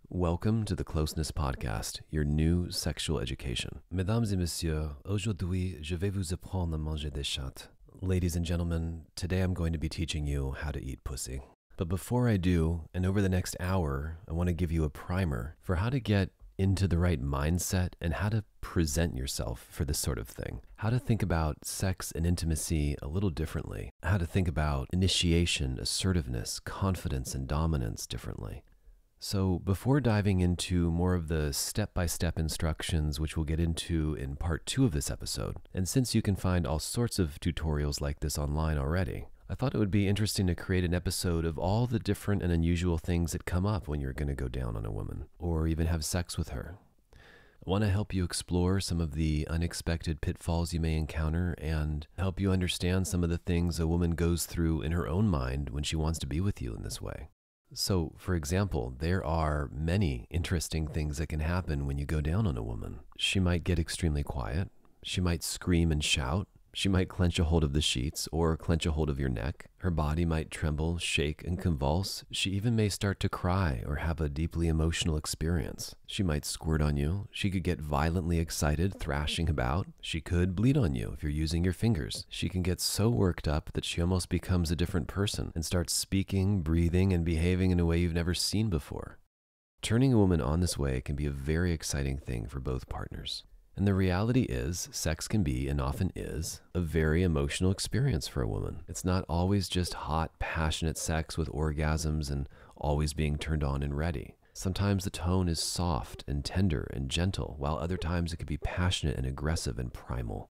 Welcome to the Closeness podcast, your new sexual education. Mesdames et messieurs, aujourd'hui, je vais vous apprendre à manger des chattes. Ladies and gentlemen, today I'm going to be teaching you how to eat pussy. But before I do, and over the next hour, I want to give you a primer for how to get into the right mindset and how to present yourself for this sort of thing. How to think about sex and intimacy a little differently. How to think about initiation, assertiveness, confidence, and dominance differently. So before diving into more of the step-by-step instructions, which we'll get into in part 2 of this episode, and since you can find all sorts of tutorials like this online already, I thought it would be interesting to create an episode of all the different and unusual things that come up when you're going to go down on a woman, or even have sex with her. I want to help you explore some of the unexpected pitfalls you may encounter and help you understand some of the things a woman goes through in her own mind when she wants to be with you in this way. So, for example, there are many interesting things that can happen when you go down on a woman. She might get extremely quiet. She might scream and shout. She might clench a hold of the sheets or clench a hold of your neck. Her body might tremble, shake, and convulse. She even may start to cry or have a deeply emotional experience. She might squirt on you. She could get violently excited, thrashing about. She could bleed on you if you're using your fingers. She can get so worked up that she almost becomes a different person and starts speaking, breathing, and behaving in a way you've never seen before. Turning a woman on this way can be a very exciting thing for both partners. And the reality is, sex can be, and often is, a very emotional experience for a woman. It's not always just hot, passionate sex with orgasms and always being turned on and ready. Sometimes the tone is soft and tender and gentle, while other times it could be passionate and aggressive and primal.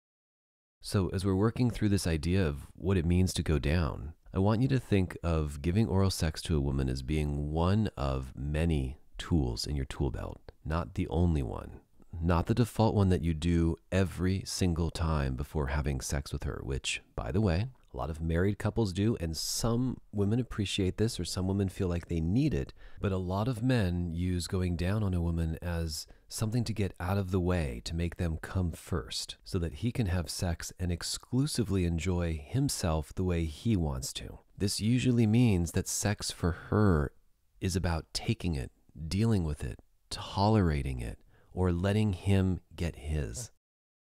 So as we're working through this idea of what it means to go down, I want you to think of giving oral sex to a woman as being one of many tools in your tool belt, not the only one. Not the default one that you do every single time before having sex with her, which, by the way, a lot of married couples do, and some women appreciate this or some women feel like they need it, but a lot of men use going down on a woman as something to get out of the way, to make them come first, so that he can have sex and exclusively enjoy himself the way he wants to. This usually means that sex for her is about taking it, dealing with it, tolerating it, or letting him get his.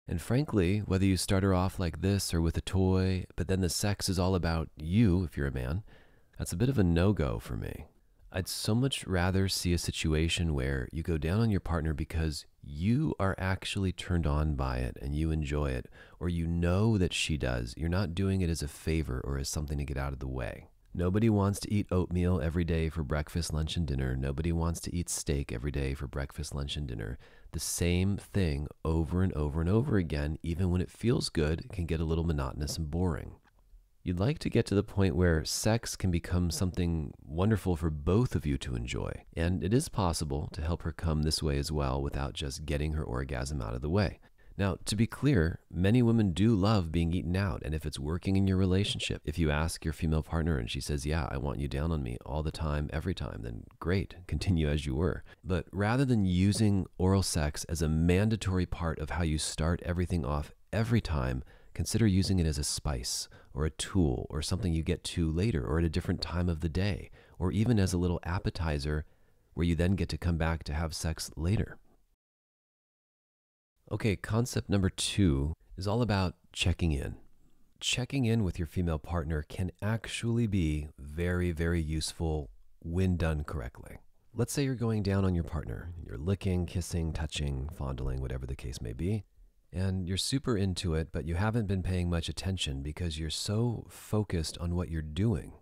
And frankly, whether you start her off like this or with a toy, but then the sex is all about you, if you're a man, that's a bit of a no-go for me. I'd so much rather see a situation where you go down on your partner because you are actually turned on by it and you enjoy it, or you know that she does. You're not doing it as a favor or as something to get out of the way. Nobody wants to eat oatmeal every day for breakfast, lunch, and dinner. Nobody wants to eat steak every day for breakfast, lunch, and dinner. The same thing over and over and over again, even when it feels good, can get a little monotonous and boring. You'd like to get to the point where sex can become something wonderful for both of you to enjoy. And it is possible to help her come this way as well without just getting her orgasm out of the way. Now, to be clear, many women do love being eaten out, and if it's working in your relationship, if you ask your female partner and she says, yeah, I want you down on me all the time, every time, then great, continue as you were. But rather than using oral sex as a mandatory part of how you start everything off every time, consider using it as a spice or a tool or something you get to later or at a different time of the day, or even as a little appetizer where you then get to come back to have sex later. Okay, concept number 2 is all about checking in. Checking in with your female partner can actually be very, very useful when done correctly. Let's say you're going down on your partner. You're licking, kissing, touching, fondling, whatever the case may be, and you're super into it, but you haven't been paying much attention because you're so focused on what you're doing.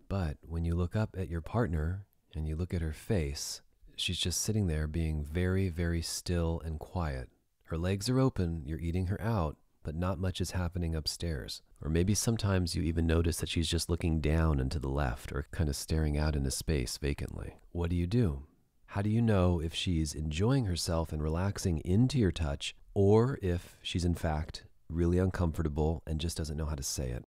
But when you look up at your partner and you look at her face, she's just sitting there being very, very still and quiet. Her legs are open, you're eating her out, but not much is happening upstairs. Or maybe sometimes you even notice that she's just looking down and to the left or kind of staring out into space vacantly. What do? How do you know if she's enjoying herself and relaxing into your touch, or if she's in fact really uncomfortable and just doesn't know how to say it?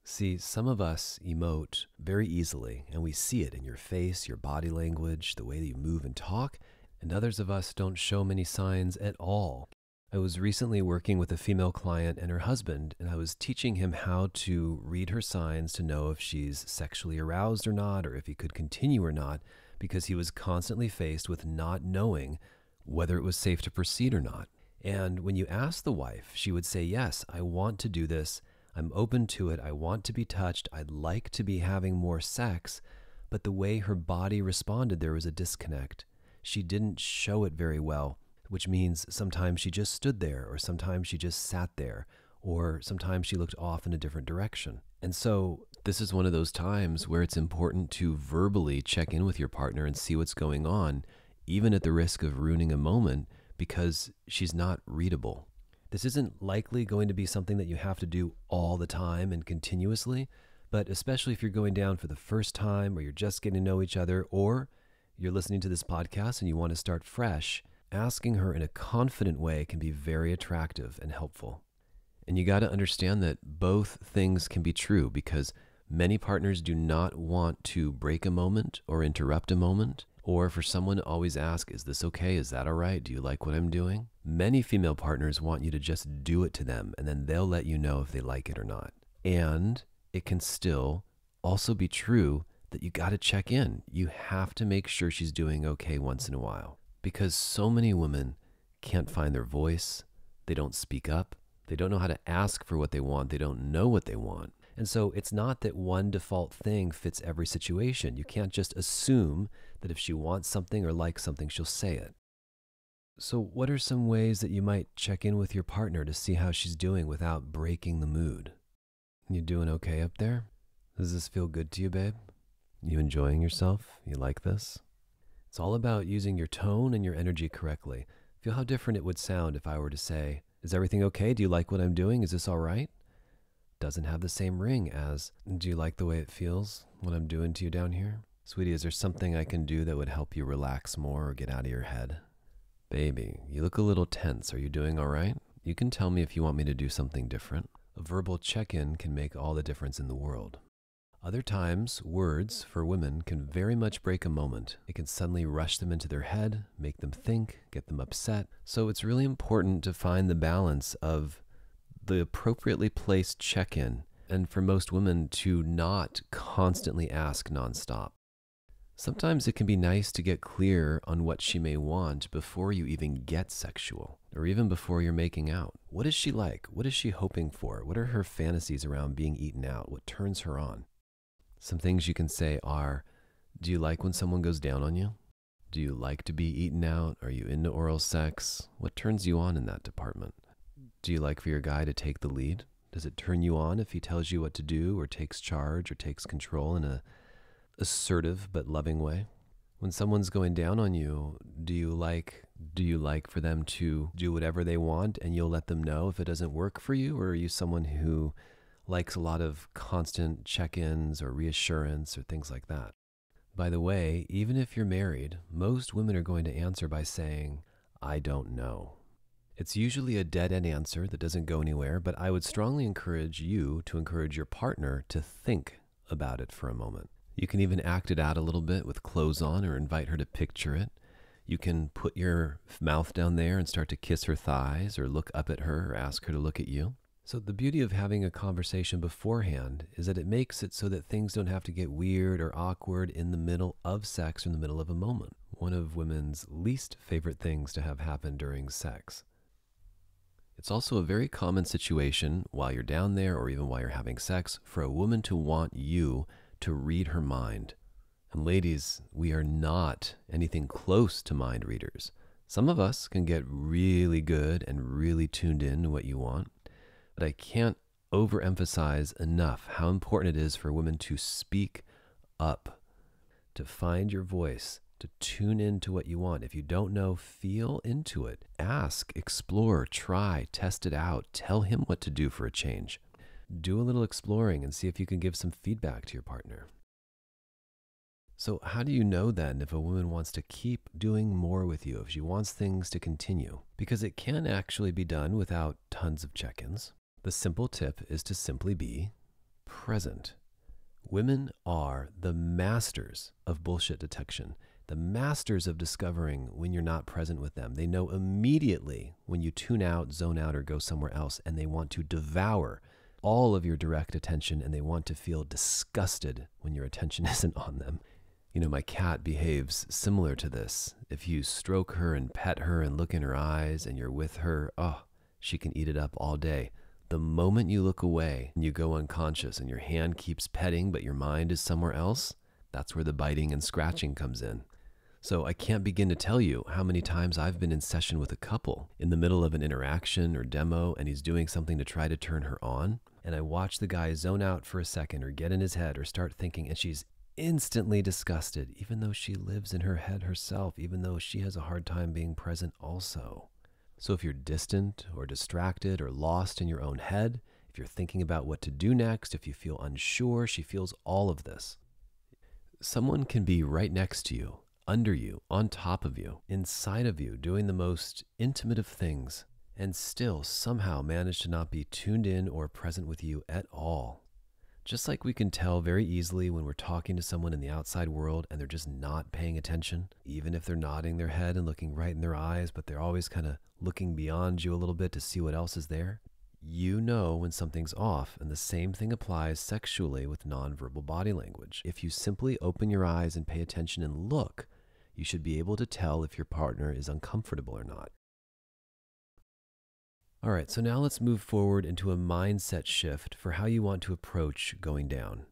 See, some of us emote very easily, and we see it in your face, your body language, the way that you move and talk, and others of us don't show many signs at all. I was recently working with a female client and her husband, and I was teaching him how to read her signs to know if she's sexually aroused or not, or if he could continue or not, because he was constantly faced with not knowing whether it was safe to proceed or not. And when you asked the wife, she would say, yes, I want to do this. I'm open to it. I want to be touched. I'd like to be having more sex. But the way her body responded, there was a disconnect. She didn't show it very well, which means sometimes she just stood there, or sometimes she just sat there, or sometimes she looked off in a different direction. And so this is one of those times where it's important to verbally check in with your partner and see what's going on, even at the risk of ruining a moment, because she's not readable. This isn't likely going to be something that you have to do all the time and continuously, but especially if you're going down for the first time, or you're just getting to know each other, or you're listening to this podcast and you want to start fresh, asking her in a confident way can be very attractive and helpful. And you got to understand that both things can be true, because many partners do not want to break a moment or interrupt a moment, or for someone to always ask, is this okay? Is that all right? Do you like what I'm doing? Many female partners want you to just do it to them, and then they'll let you know if they like it or not. And it can still also be true that you got to check in. You have to make sure she's doing okay once in a while, because so many women can't find their voice. They don't speak up. They don't know how to ask for what they want. They don't know what they want. And so it's not that one default thing fits every situation. You can't just assume that if she wants something or likes something, she'll say it. So what are some ways that you might check in with your partner to see how she's doing without breaking the mood? You doing okay up there? Does this feel good to you, babe? You enjoying yourself? You like this? It's all about using your tone and your energy correctly. Feel how different it would sound if I were to say, is everything okay? Do you like what I'm doing? Is this all right? Doesn't have the same ring as, do you like the way it feels, what I'm doing to you down here? Sweetie, is there something I can do that would help you relax more or get out of your head? Baby, you look a little tense. Are you doing all right? You can tell me if you want me to do something different. A verbal check-in can make all the difference in the world. Other times, words for women can very much break a moment. It can suddenly rush them into their head, make them think, get them upset. So it's really important to find the balance of the appropriately placed check-in, and for most women to not constantly ask nonstop. Sometimes it can be nice to get clear on what she may want before you even get sexual, or even before you're making out. What is she like? What is she hoping for? What are her fantasies around being eaten out? What turns her on? Some things you can say are, do you like when someone goes down on you? Do you like to be eaten out? Are you into oral sex? What turns you on in that department? Do you like for your guy to take the lead? Does it turn you on if he tells you what to do, or takes charge, or takes control in a assertive but loving way? When someone's going down on you, do you like for them to do whatever they want and you'll let them know if it doesn't work for you? Or are you someone who likes a lot of constant check-ins or reassurance or things like that? By the way, even if you're married, most women are going to answer by saying, I don't know. It's usually a dead-end answer that doesn't go anywhere, but I would strongly encourage you to encourage your partner to think about it for a moment. You can even act it out a little bit with clothes on, or invite her to picture it. You can put your mouth down there and start to kiss her thighs, or look up at her, or ask her to look at you. So the beauty of having a conversation beforehand is that it makes it so that things don't have to get weird or awkward in the middle of sex or in the middle of a moment. One of women's least favorite things to have happen during sex. It's also a very common situation while you're down there, or even while you're having sex, for a woman to want you to read her mind. And ladies, we are not anything close to mind readers. Some of us can get really good and really tuned in to what you want, but I can't overemphasize enough how important it is for women to speak up, to find your voice, to tune into what you want. If you don't know, feel into it. Ask, explore, try, test it out. Tell him what to do for a change. Do a little exploring and see if you can give some feedback to your partner. So how do you know then if a woman wants to keep doing more with you, if she wants things to continue? Because it can actually be done without tons of check-ins. The simple tip is to simply be present. Women are the masters of bullshit detection, the masters of discovering when you're not present with them. They know immediately when you tune out, zone out, or go somewhere else, and they want to devour all of your direct attention, and they want to feel disgusted when your attention isn't on them. You know, my cat behaves similar to this. If you stroke her and pet her and look in her eyes and you're with her, oh, she can eat it up all day. The moment you look away and you go unconscious and your hand keeps petting but your mind is somewhere else, that's where the biting and scratching comes in. So I can't begin to tell you how many times I've been in session with a couple in the middle of an interaction or demo and he's doing something to try to turn her on. And I watch the guy zone out for a second or get in his head or start thinking, and she's instantly disgusted, even though she lives in her head herself, even though she has a hard time being present also. So if you're distant or distracted or lost in your own head, if you're thinking about what to do next, if you feel unsure, she feels all of this. Someone can be right next to you, under you, on top of you, inside of you, doing the most intimate of things, and still somehow manage to not be tuned in or present with you at all. Just like we can tell very easily when we're talking to someone in the outside world and they're just not paying attention, even if they're nodding their head and looking right in their eyes, but they're always kind of looking beyond you a little bit to see what else is there. You know when something's off, and the same thing applies sexually with nonverbal body language. If you simply open your eyes and pay attention and look, you should be able to tell if your partner is uncomfortable or not. All right, so now let's move forward into a mindset shift for how you want to approach going down.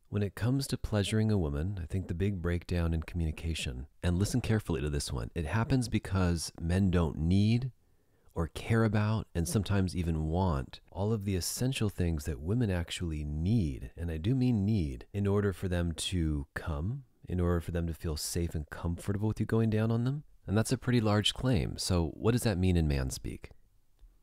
When it comes to pleasuring a woman, I think the big breakdown in communication, and listen carefully to this one, it happens because men don't need or care about and sometimes even want all of the essential things that women actually need, and I do mean need, in order for them to come, in order for them to feel safe and comfortable with you going down on them. And that's a pretty large claim. So what does that mean in man speak?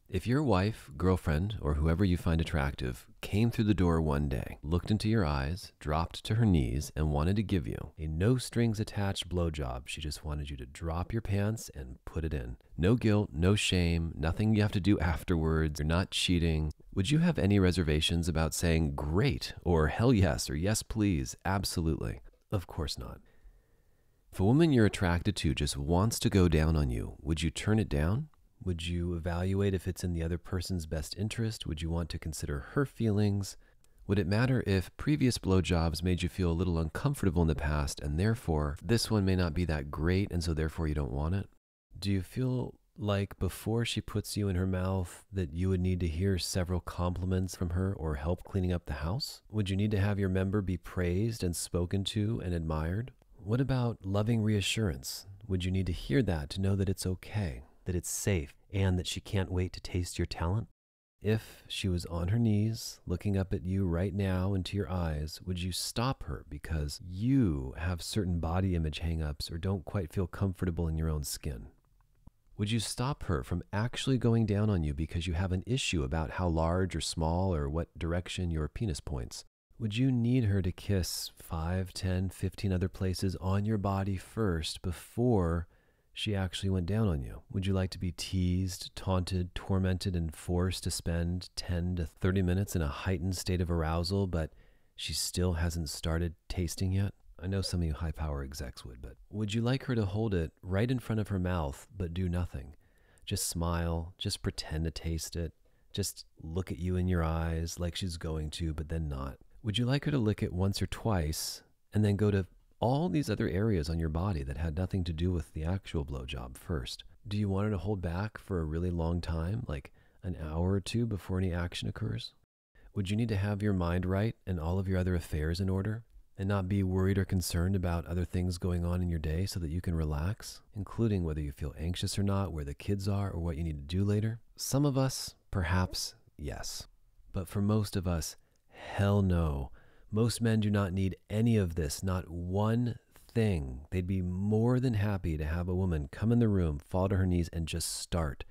If your wife, girlfriend, or whoever you find attractive came through the door one day, looked into your eyes, dropped to her knees, and wanted to give you a no-strings-attached blowjob, she just wanted you to drop your pants and put it in. No guilt, no shame, nothing you have to do afterwards, you're not cheating. Would you have any reservations about saying great, or hell yes, or yes please, absolutely? Of course not. If a woman you're attracted to just wants to go down on you, would you turn it down? Would you evaluate if it's in the other person's best interest? Would you want to consider her feelings? Would it matter if previous blowjobs made you feel a little uncomfortable in the past and therefore this one may not be that great and so therefore you don't want it? Do you feel like before she puts you in her mouth that you would need to hear several compliments from her or help cleaning up the house? Would you need to have your member be praised and spoken to and admired? What about loving reassurance? Would you need to hear that to know that it's okay, that it's safe, and that she can't wait to taste your talent? If she was on her knees, looking up at you right now into your eyes, would you stop her because you have certain body image hang-ups or don't quite feel comfortable in your own skin? Would you stop her from actually going down on you because you have an issue about how large or small or what direction your penis points? Would you need her to kiss 5, 10, 15 other places on your body first before she actually went down on you? Would you like to be teased, taunted, tormented, and forced to spend 10 to 30 minutes in a heightened state of arousal, but she still hasn't started tasting yet? I know some of you high-power execs would, but would you like her to hold it right in front of her mouth but do nothing? Just smile, just pretend to taste it, just look at you in your eyes like she's going to, but then not? Would you like her to lick it once or twice and then go to all these other areas on your body that had nothing to do with the actual blowjob first? Do you want her to hold back for a really long time, like an hour or two before any action occurs? Would you need to have your mind right and all of your other affairs in order and not be worried or concerned about other things going on in your day so that you can relax, including whether you feel anxious or not, where the kids are, or what you need to do later? Some of us, perhaps, yes. But for most of us, hell no. Most men do not need any of this, not one thing. They'd be more than happy to have a woman come in the room, fall to her knees, and just start.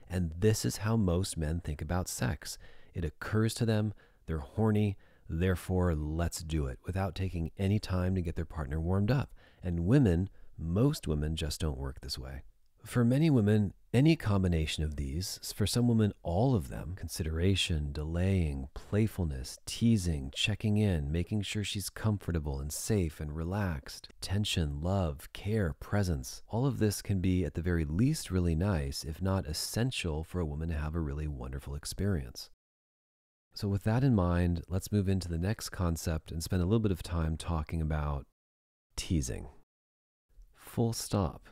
And this is how most men think about sex. It occurs to them, they're horny, therefore let's do it, without taking any time to get their partner warmed up. And women, most women just don't work this way. For many women, any combination of these, for some women, all of them, consideration, delaying, playfulness, teasing, checking in, making sure she's comfortable and safe and relaxed, attention, love, care, presence, all of this can be at the very least really nice, if not essential for a woman to have a really wonderful experience. So with that in mind, let's move into the next concept and spend a little bit of time talking about teasing. Full stop.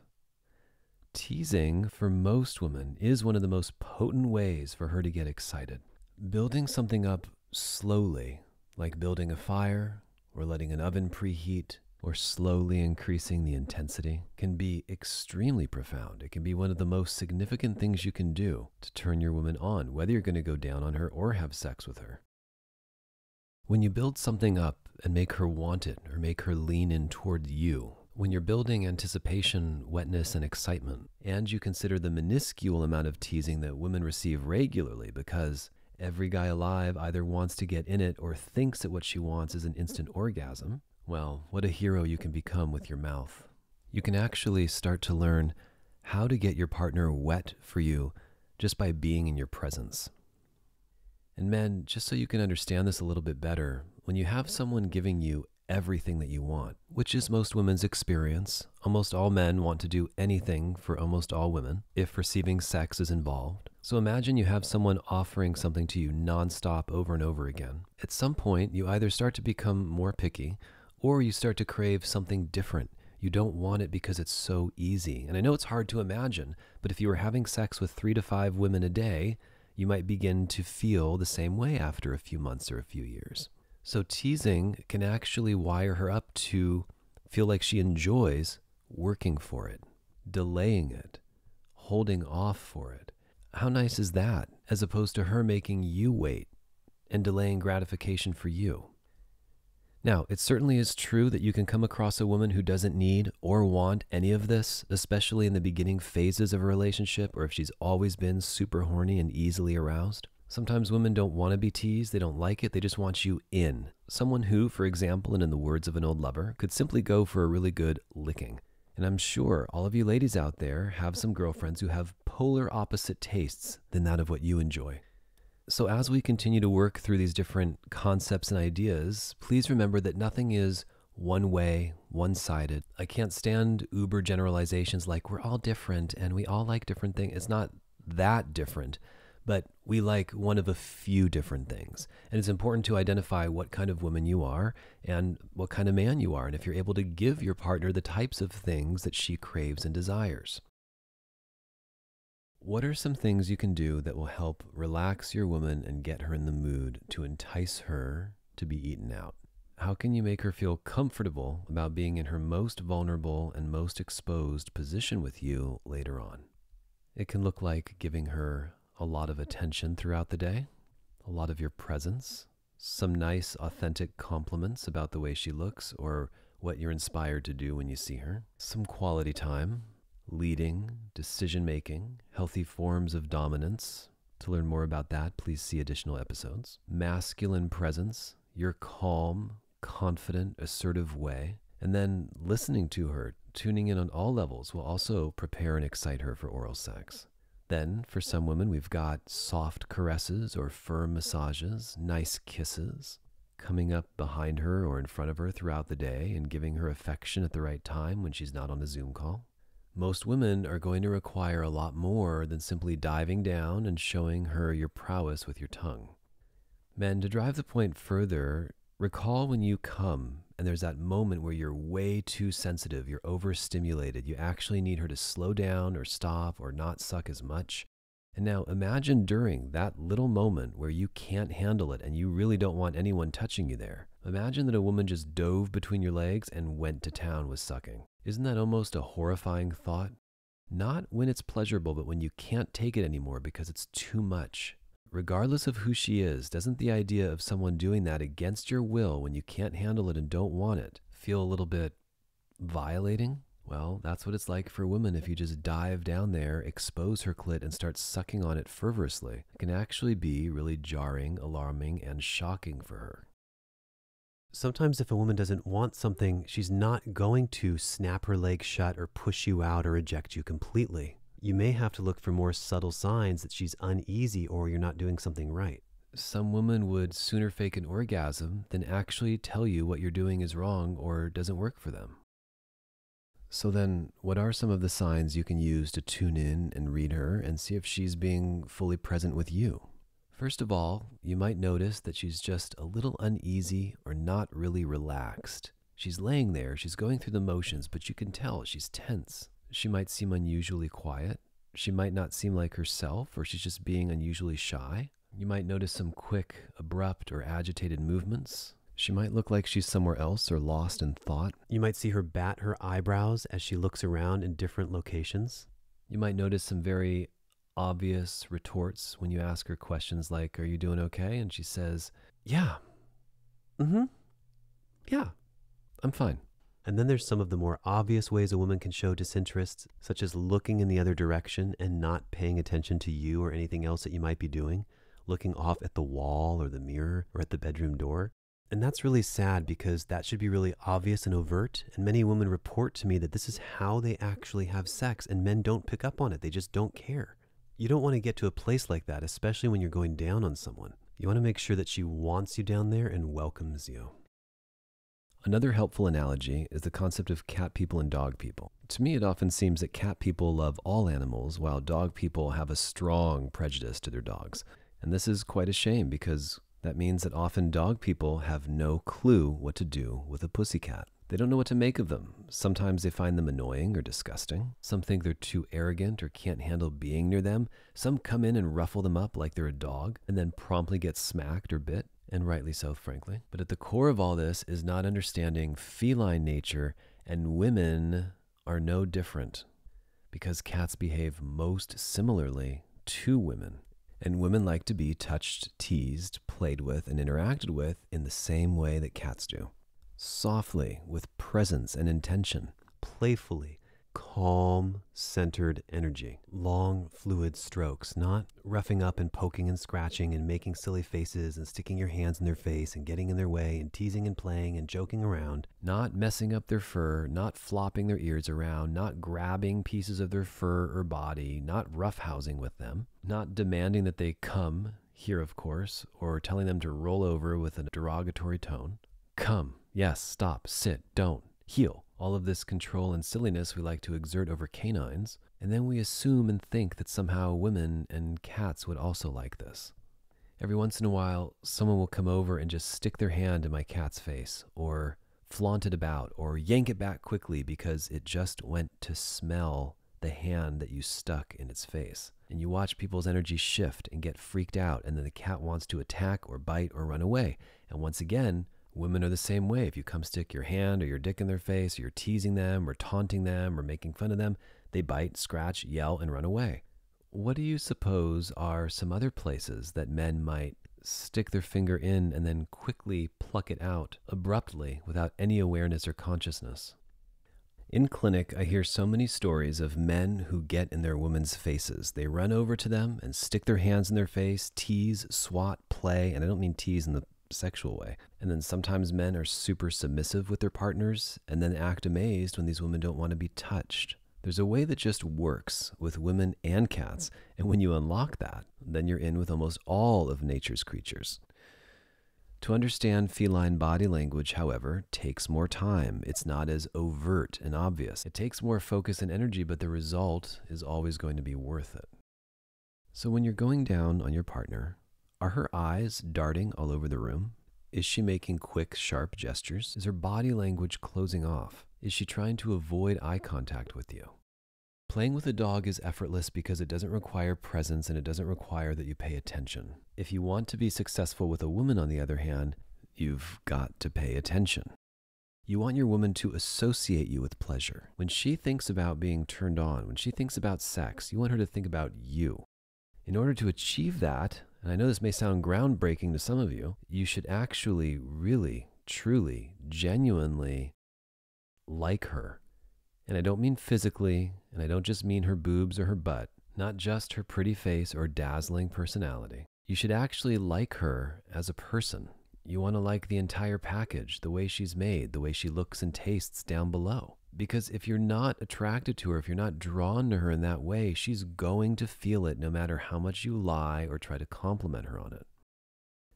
Teasing, for most women, is one of the most potent ways for her to get excited. Building something up slowly, like building a fire or letting an oven preheat, or slowly increasing the intensity, can be extremely profound. It can be one of the most significant things you can do to turn your woman on, whether you're going to go down on her or have sex with her. When you build something up and make her want it or make her lean in toward you, when you're building anticipation, wetness, and excitement, and you consider the minuscule amount of teasing that women receive regularly because every guy alive either wants to get in it or thinks that what she wants is an instant orgasm, well, what a hero you can become with your mouth. You can actually start to learn how to get your partner wet for you just by being in your presence. And men, just so you can understand this a little bit better, when you have someone giving you everything that you want, which is most women's experience, almost all men want to do anything for almost all women if receiving sex is involved. So imagine you have someone offering something to you nonstop over and over again. At some point, you either start to become more picky or you start to crave something different. You don't want it because it's so easy. And I know it's hard to imagine, but if you were having sex with 3 to 5 women a day, you might begin to feel the same way after a few months or a few years. So teasing can actually wire her up to feel like she enjoys working for it, delaying it, holding off for it. How nice is that, as opposed to her making you wait and delaying gratification for you? Now, it certainly is true that you can come across a woman who doesn't need or want any of this, especially in the beginning phases of a relationship, or if she's always been super horny and easily aroused. Sometimes women don't want to be teased, they don't like it, they just want you in. Someone who, for example, and in the words of an old lover, could simply go for a really good licking. And I'm sure all of you ladies out there have some girlfriends who have polar opposite tastes than that of what you enjoy. So as we continue to work through these different concepts and ideas, please remember that nothing is one way, one-sided. I can't stand uber generalizations like we're all different and we all like different things. It's not that different, but we like one of a few different things. And it's important to identify what kind of woman you are and what kind of man you are, and if you're able to give your partner the types of things that she craves and desires. What are some things you can do that will help relax your woman and get her in the mood to entice her to be eaten out? How can you make her feel comfortable about being in her most vulnerable and most exposed position with you later on? It can look like giving her a lot of attention throughout the day, a lot of your presence, some nice, authentic compliments about the way she looks or what you're inspired to do when you see her, some quality time, leading, decision-making, healthy forms of dominance. To learn more about that, please see additional episodes. Masculine presence, your calm, confident, assertive way, and then listening to her, tuning in on all levels will also prepare and excite her for oral sex. Then, for some women, we've got soft caresses or firm massages, nice kisses, coming up behind her or in front of her throughout the day and giving her affection at the right time when she's not on a Zoom call. Most women are going to require a lot more than simply diving down and showing her your prowess with your tongue. Men, to drive the point further, recall when you come and there's that moment where you're way too sensitive, you're overstimulated, you actually need her to slow down or stop or not suck as much. And now imagine during that little moment where you can't handle it and you really don't want anyone touching you there. Imagine that a woman just dove between your legs and went to town with sucking. Isn't that almost a horrifying thought? Not when it's pleasurable, but when you can't take it anymore because it's too much. Regardless of who she is, doesn't the idea of someone doing that against your will when you can't handle it and don't want it feel a little bit violating? Well, that's what it's like for women if you just dive down there, expose her clit, and start sucking on it fervorously. It can actually be really jarring, alarming, and shocking for her. Sometimes if a woman doesn't want something, she's not going to snap her leg shut or push you out or eject you completely. You may have to look for more subtle signs that she's uneasy or you're not doing something right. Some women would sooner fake an orgasm than actually tell you what you're doing is wrong or doesn't work for them. So then, what are some of the signs you can use to tune in and read her and see if she's being fully present with you? First of all, you might notice that she's just a little uneasy or not really relaxed. She's laying there, she's going through the motions, but you can tell she's tense. She might seem unusually quiet. She might not seem like herself, or she's just being unusually shy. You might notice some quick, abrupt, or agitated movements. She might look like she's somewhere else or lost in thought. You might see her bat her eyebrows as she looks around in different locations. You might notice some very obvious retorts when you ask her questions like, "Are you doing okay?" And she says, "Yeah. Yeah, I'm fine." And then there's some of the more obvious ways a woman can show disinterest, such as looking in the other direction and not paying attention to you or anything else that you might be doing, looking off at the wall or the mirror or at the bedroom door. And that's really sad because that should be really obvious and overt. And many women report to me that this is how they actually have sex, and men don't pick up on it. They just don't care. You don't want to get to a place like that, especially when you're going down on someone. You want to make sure that she wants you down there and welcomes you. Another helpful analogy is the concept of cat people and dog people. To me, it often seems that cat people love all animals, while dog people have a strong prejudice to their dogs. And this is quite a shame because that means that often dog people have no clue what to do with a pussycat. They don't know what to make of them. Sometimes they find them annoying or disgusting. Some think they're too arrogant or can't handle being near them. Some come in and ruffle them up like they're a dog and then promptly get smacked or bit, and rightly so, frankly. But at the core of all this is not understanding feline nature, and women are no different because cats behave most similarly to women. And women like to be touched, teased, played with, and interacted with in the same way that cats do. Softly, with presence and intention, playfully, calm, centered energy, long, fluid strokes, not roughing up and poking and scratching and making silly faces and sticking your hands in their face and getting in their way and teasing and playing and joking around, not messing up their fur, not flopping their ears around, not grabbing pieces of their fur or body, not roughhousing with them, not demanding that they come, here of course, or telling them to roll over with a derogatory tone. Come, yes, stop, sit, don't, heel. All of this control and silliness we like to exert over canines, and then we assume and think that somehow women and cats would also like this. Every once in a while, someone will come over and just stick their hand in my cat's face, or flaunt it about, or yank it back quickly because it just went to smell the hand that you stuck in its face. And you watch people's energy shift and get freaked out, and then the cat wants to attack or bite or run away. And once again, women are the same way. If you come stick your hand or your dick in their face, or you're teasing them or taunting them or making fun of them, they bite, scratch, yell, and run away. What do you suppose are some other places that men might stick their finger in and then quickly pluck it out abruptly without any awareness or consciousness? In clinic, I hear so many stories of men who get in their women's faces. They run over to them and stick their hands in their face, tease, swat, play, and I don't mean tease in the sexual way. And then sometimes men are super submissive with their partners and then act amazed when these women don't want to be touched. There's a way that just works with women and cats, and when you unlock that, then you're in with almost all of nature's creatures. To understand feline body language, however, takes more time. It's not as overt and obvious. It takes more focus and energy, but the result is always going to be worth it. So when you're going down on your partner, are her eyes darting all over the room? Is she making quick, sharp gestures? Is her body language closing off? Is she trying to avoid eye contact with you? Playing with a dog is effortless because it doesn't require presence and it doesn't require that you pay attention. If you want to be successful with a woman, on the other hand, you've got to pay attention. You want your woman to associate you with pleasure. When she thinks about being turned on, when she thinks about sex, you want her to think about you. In order to achieve that, and I know this may sound groundbreaking to some of you, you should actually really, truly, genuinely like her. And I don't mean physically, and I don't just mean her boobs or her butt, not just her pretty face or dazzling personality. You should actually like her as a person. You want to like the entire package, the way she's made, the way she looks and tastes down below. Because if you're not attracted to her, if you're not drawn to her in that way, she's going to feel it no matter how much you lie or try to compliment her on it.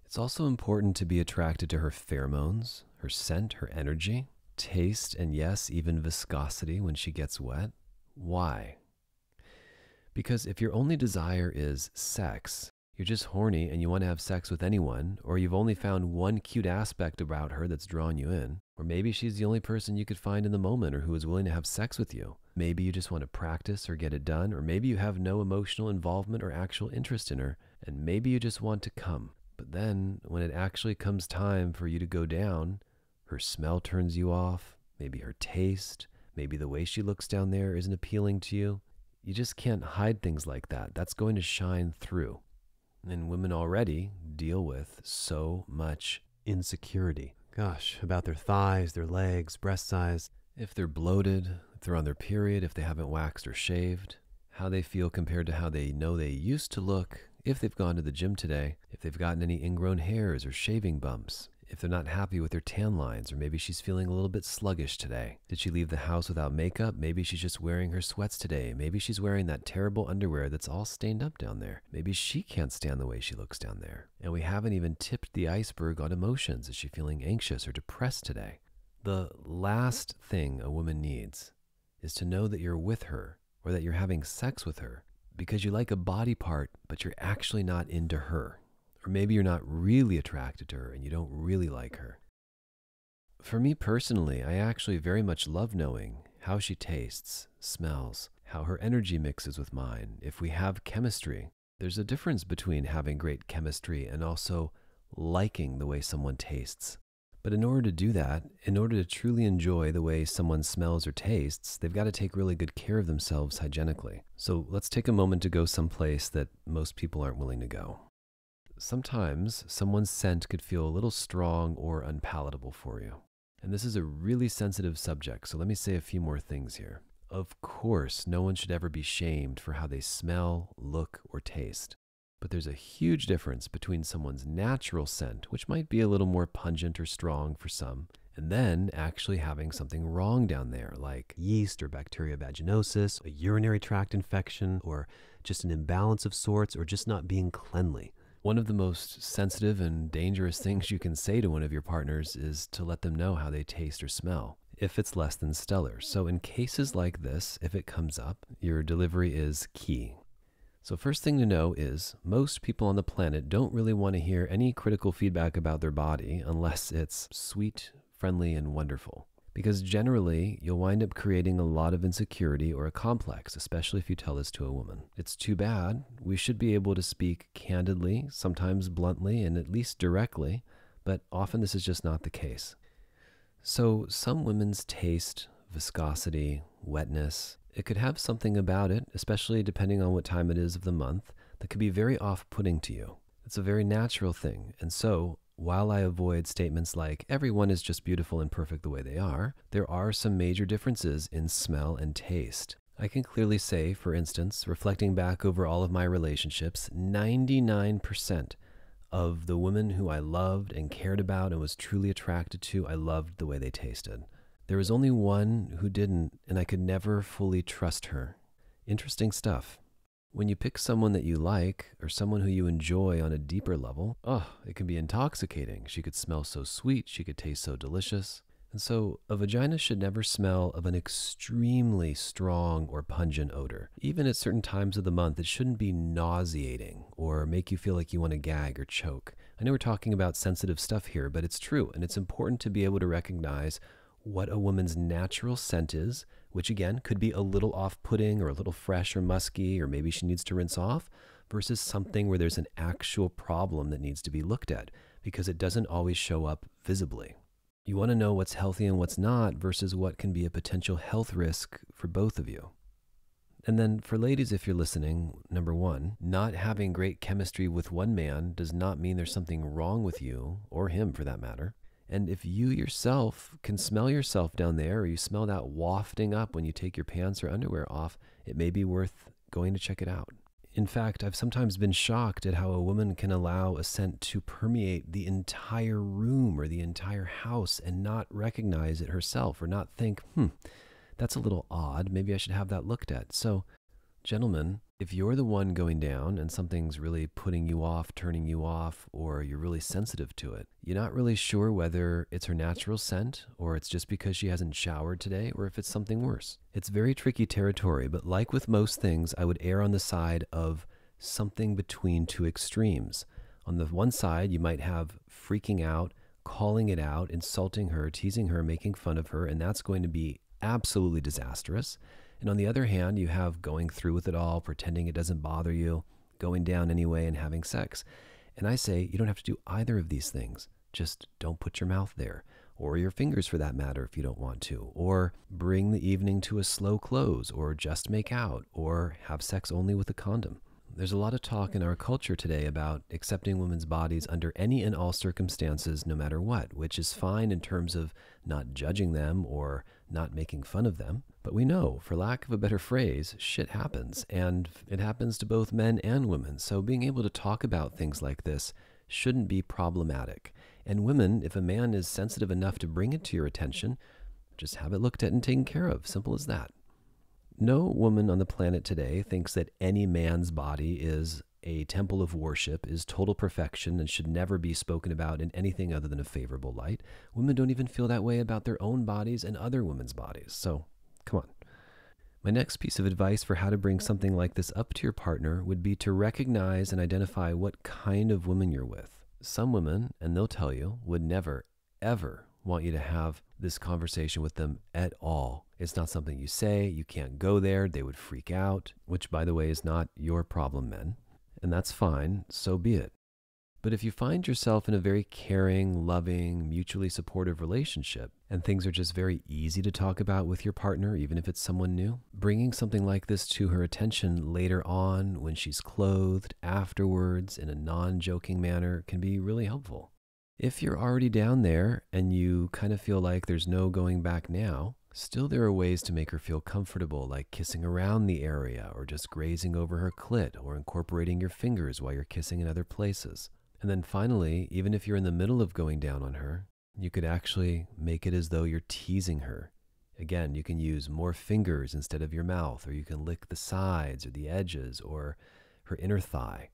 It's also important to be attracted to her pheromones, her scent, her energy, taste, and yes, even viscosity when she gets wet. Why? Because if your only desire is sex, you're just horny and you want to have sex with anyone, or you've only found one cute aspect about her that's drawn you in, Or maybe she's the only person you could find in the moment or who is willing to have sex with you. Maybe you just want to practice or get it done, or maybe you have no emotional involvement or actual interest in her, and maybe you just want to come. But then, when it actually comes time for you to go down, her smell turns you off, maybe her taste, maybe the way she looks down there isn't appealing to you. You just can't hide things like that. That's going to shine through. And women already deal with so much insecurity. Gosh, about their thighs, their legs, breast size, if they're bloated, if they're on their period, if they haven't waxed or shaved, how they feel compared to how they know they used to look, if they've gone to the gym today, if they've gotten any ingrown hairs or shaving bumps, if they're not happy with their tan lines, or maybe she's feeling a little bit sluggish today. Did she leave the house without makeup? Maybe she's just wearing her sweats today. Maybe she's wearing that terrible underwear that's all stained up down there. Maybe she can't stand the way she looks down there. And we haven't even tipped the iceberg on emotions. Is she feeling anxious or depressed today? The last thing a woman needs is to know that you're with her or that you're having sex with her because you like a body part, but you're actually not into her. Or maybe you're not really attracted to her and you don't really like her. For me personally, I actually very much love knowing how she tastes, smells, how her energy mixes with mine. If we have chemistry, there's a difference between having great chemistry and also liking the way someone tastes. But in order to do that, in order to truly enjoy the way someone smells or tastes, they've got to take really good care of themselves hygienically. So let's take a moment to go someplace that most people aren't willing to go. Sometimes someone's scent could feel a little strong or unpalatable for you. And this is a really sensitive subject, so let me say a few more things here. Of course, no one should ever be shamed for how they smell, look, or taste. But there's a huge difference between someone's natural scent, which might be a little more pungent or strong for some, and then actually having something wrong down there, like yeast or bacteria vaginosis, a urinary tract infection, or just an imbalance of sorts, or just not being cleanly. One of the most sensitive and dangerous things you can say to one of your partners is to let them know how they taste or smell, if it's less than stellar. So in cases like this, if it comes up, your delivery is key. So first thing to know is most people on the planet don't really want to hear any critical feedback about their body unless it's sweet, friendly, and wonderful. Because generally, you'll wind up creating a lot of insecurity or a complex, especially if you tell this to a woman. It's too bad. We should be able to speak candidly, sometimes bluntly, and at least directly, but often this is just not the case. So some women's taste, viscosity, wetness, it could have something about it, especially depending on what time it is of the month, that could be very off-putting to you. It's a very natural thing, and so while I avoid statements like, everyone is just beautiful and perfect the way they are, there are some major differences in smell and taste. I can clearly say, for instance, reflecting back over all of my relationships, 99% of the women who I loved and cared about and was truly attracted to, I loved the way they tasted. There was only one who didn't, and I could never fully trust her. Interesting stuff. When you pick someone that you like, or someone who you enjoy on a deeper level, it can be intoxicating. She could smell so sweet, she could taste so delicious. And so a vagina should never smell of an extremely strong or pungent odor. Even at certain times of the month, it shouldn't be nauseating or make you feel like you want to gag or choke. I know we're talking about sensitive stuff here, but it's true, and it's important to be able to recognize what a woman's natural scent is, which again could be a little off-putting or a little fresh or musky, or maybe she needs to rinse off, versus something where there's an actual problem that needs to be looked at, because it doesn't always show up visibly. You want to know what's healthy and what's not versus what can be a potential health risk for both of you. And then for ladies, if you're listening, number one, not having great chemistry with one man does not mean there's something wrong with you, or him for that matter. And if you yourself can smell yourself down there, or you smell that wafting up when you take your pants or underwear off, it may be worth going to check it out. In fact, I've sometimes been shocked at how a woman can allow a scent to permeate the entire room or the entire house and not recognize it herself, or not think, that's a little odd. Maybe I should have that looked at. So, gentlemen, if you're the one going down and something's really putting you off, turning you off, or you're really sensitive to it, you're not really sure whether it's her natural scent, or it's just because she hasn't showered today, or if it's something worse. It's very tricky territory, but like with most things, I would err on the side of something between two extremes. On the one side, you might have freaking out, calling it out, insulting her, teasing her, making fun of her, and that's going to be absolutely disastrous. And on the other hand, you have going through with it all, pretending it doesn't bother you, going down anyway and having sex. And I say you don't have to do either of these things. Just don't put your mouth there, or your fingers for that matter if you don't want to, or bring the evening to a slow close, or just make out, or have sex only with a condom. There's a lot of talk in our culture today about accepting women's bodies under any and all circumstances, no matter what, which is fine in terms of not judging them or not making fun of them. But we know, for lack of a better phrase, shit happens, and it happens to both men and women. So being able to talk about things like this shouldn't be problematic. And women, if a man is sensitive enough to bring it to your attention, just have it looked at and taken care of. Simple as that. No woman on the planet today thinks that any man's body is a temple of worship, is total perfection, and should never be spoken about in anything other than a favorable light. Women don't even feel that way about their own bodies and other women's bodies. So, come on. My next piece of advice for how to bring something like this up to your partner would be to recognize and identify what kind of woman you're with. Some women, and they'll tell you, would never, ever want you to have this conversation with them at all. It's not something you say, you can't go there, they would freak out, which by the way is not your problem, men. And that's fine, so be it. But if you find yourself in a very caring, loving, mutually supportive relationship, and things are just very easy to talk about with your partner, even if it's someone new, bringing something like this to her attention later on when she's clothed, afterwards, in a non-joking manner, can be really helpful. If you're already down there and you kind of feel like there's no going back now, still there are ways to make her feel comfortable, like kissing around the area or just grazing over her clit or incorporating your fingers while you're kissing in other places. And then finally, even if you're in the middle of going down on her, you could actually make it as though you're teasing her. Again, you can use more fingers instead of your mouth, or you can lick the sides or the edges or her inner thigh.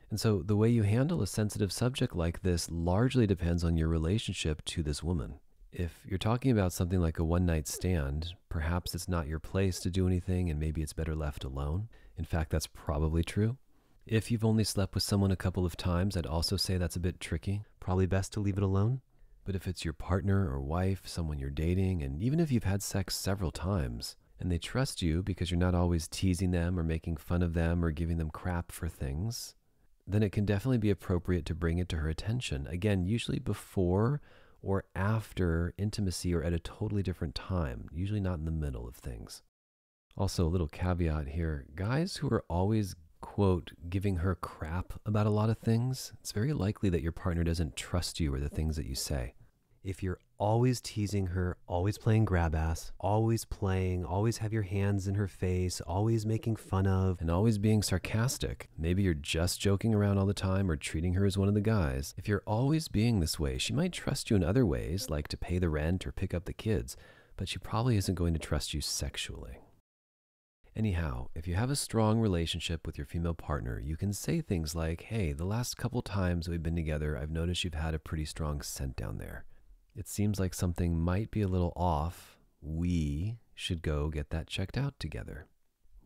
And so the way you handle a sensitive subject like this largely depends on your relationship to this woman. If you're talking about something like a one-night stand, perhaps it's not your place to do anything and maybe it's better left alone. In fact, that's probably true. If you've only slept with someone a couple of times, I'd also say that's a bit tricky. Probably best to leave it alone. But if it's your partner or wife, someone you're dating, and even if you've had sex several times, and they trust you because you're not always teasing them or making fun of them or giving them crap for things, then it can definitely be appropriate to bring it to her attention. Again, usually before or after intimacy or at a totally different time, usually not in the middle of things. Also, a little caveat here, guys who are always, quote, giving her crap about a lot of things, it's very likely that your partner doesn't trust you or the things that you say. If you're always teasing her, always playing grab ass, always playing, always have your hands in her face, always making fun of, and always being sarcastic, maybe you're just joking around all the time or treating her as one of the guys. If you're always being this way, she might trust you in other ways, like to pay the rent or pick up the kids, but she probably isn't going to trust you sexually. Anyhow, if you have a strong relationship with your female partner, you can say things like, hey, the last couple times we've been together, I've noticed you've had a pretty strong scent down there. It seems like something might be a little off. We should go get that checked out together.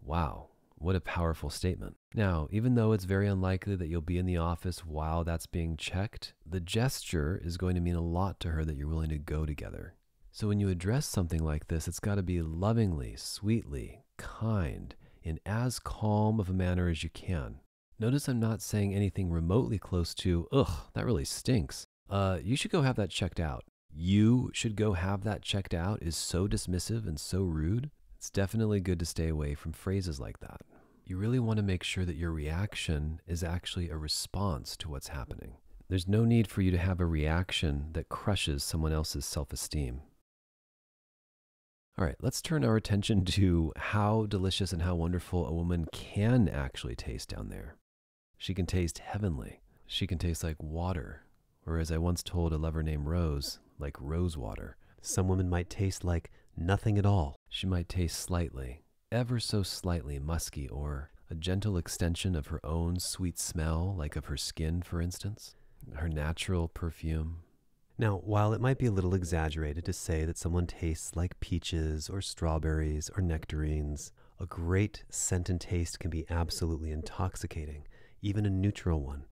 Wow, what a powerful statement. Now, even though it's very unlikely that you'll be in the office while that's being checked, the gesture is going to mean a lot to her that you're willing to go together. So when you address something like this, it's got to be lovingly, sweetly, kind, in as calm of a manner as you can. Notice I'm not saying anything remotely close to, ugh, that really stinks. You should go have that checked out. You should go have that checked out is so dismissive and so rude. It's definitely good to stay away from phrases like that. You really want to make sure that your reaction is actually a response to what's happening. There's no need for you to have a reaction that crushes someone else's self-esteem. All right, let's turn our attention to how delicious and how wonderful a woman can actually taste down there. She can taste heavenly. She can taste like water, or as I once told a lover named Rose, like rose water. Some women might taste like nothing at all. She might taste slightly, ever so slightly musky, or a gentle extension of her own sweet smell, like of her skin, for instance, her natural perfume. Now, while it might be a little exaggerated to say that someone tastes like peaches or strawberries or nectarines, a great scent and taste can be absolutely intoxicating, even a neutral one.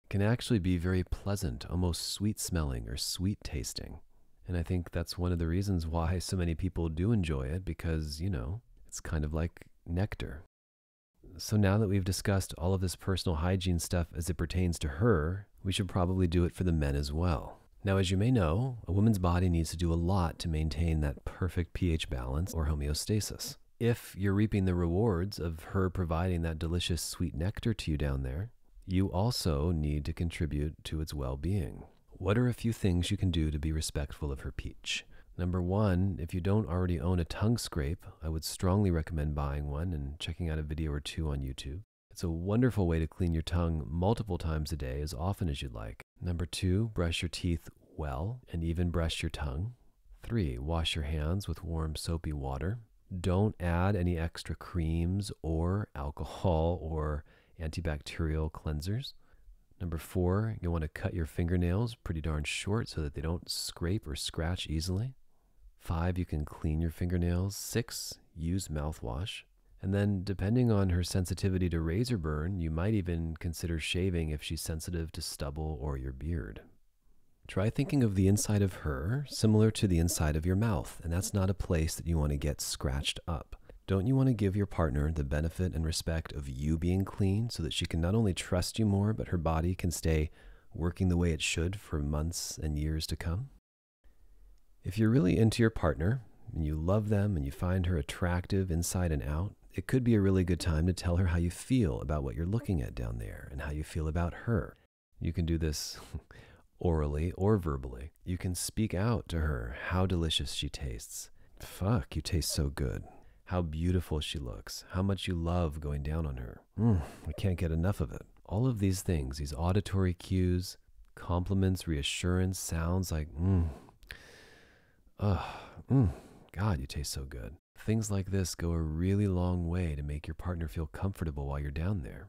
can actually be very pleasant, almost sweet smelling or sweet tasting. And I think that's one of the reasons why so many people do enjoy it, because, it's kind of like nectar. So now that we've discussed all of this personal hygiene stuff as it pertains to her, we should probably do it for the men as well. Now, as you may know, a woman's body needs to do a lot to maintain that perfect pH balance or homeostasis. If you're reaping the rewards of her providing that delicious sweet nectar to you down there, you also need to contribute to its well-being. What are a few things you can do to be respectful of her peach? Number one, if you don't already own a tongue scrape, I would strongly recommend buying one and checking out a video or two on YouTube. It's a wonderful way to clean your tongue multiple times a day, as often as you'd like. Number two, brush your teeth well and even brush your tongue. 3, wash your hands with warm soapy water. Don't add any extra creams or alcohol or antibacterial cleansers. Number 4, you'll want to cut your fingernails pretty darn short so that they don't scrape or scratch easily. 5, you can clean your fingernails. 6, use mouthwash. And then, depending on her sensitivity to razor burn, you might even consider shaving if she's sensitive to stubble or your beard. Try thinking of the inside of her similar to the inside of your mouth, and that's not a place that you want to get scratched up. Don't you want to give your partner the benefit and respect of you being clean so that she can not only trust you more, but her body can stay working the way it should for months and years to come? If you're really into your partner and you love them and you find her attractive inside and out, it could be a really good time to tell her how you feel about what you're looking at down there and how you feel about her. You can do this orally or verbally. You can speak out to her how delicious she tastes. Fuck, you taste so good. How beautiful she looks. How much you love going down on her. I can't get enough of it. All of these things, these auditory cues, compliments, reassurance, sounds like, God, you taste so good. Things like this go a really long way to make your partner feel comfortable while you're down there.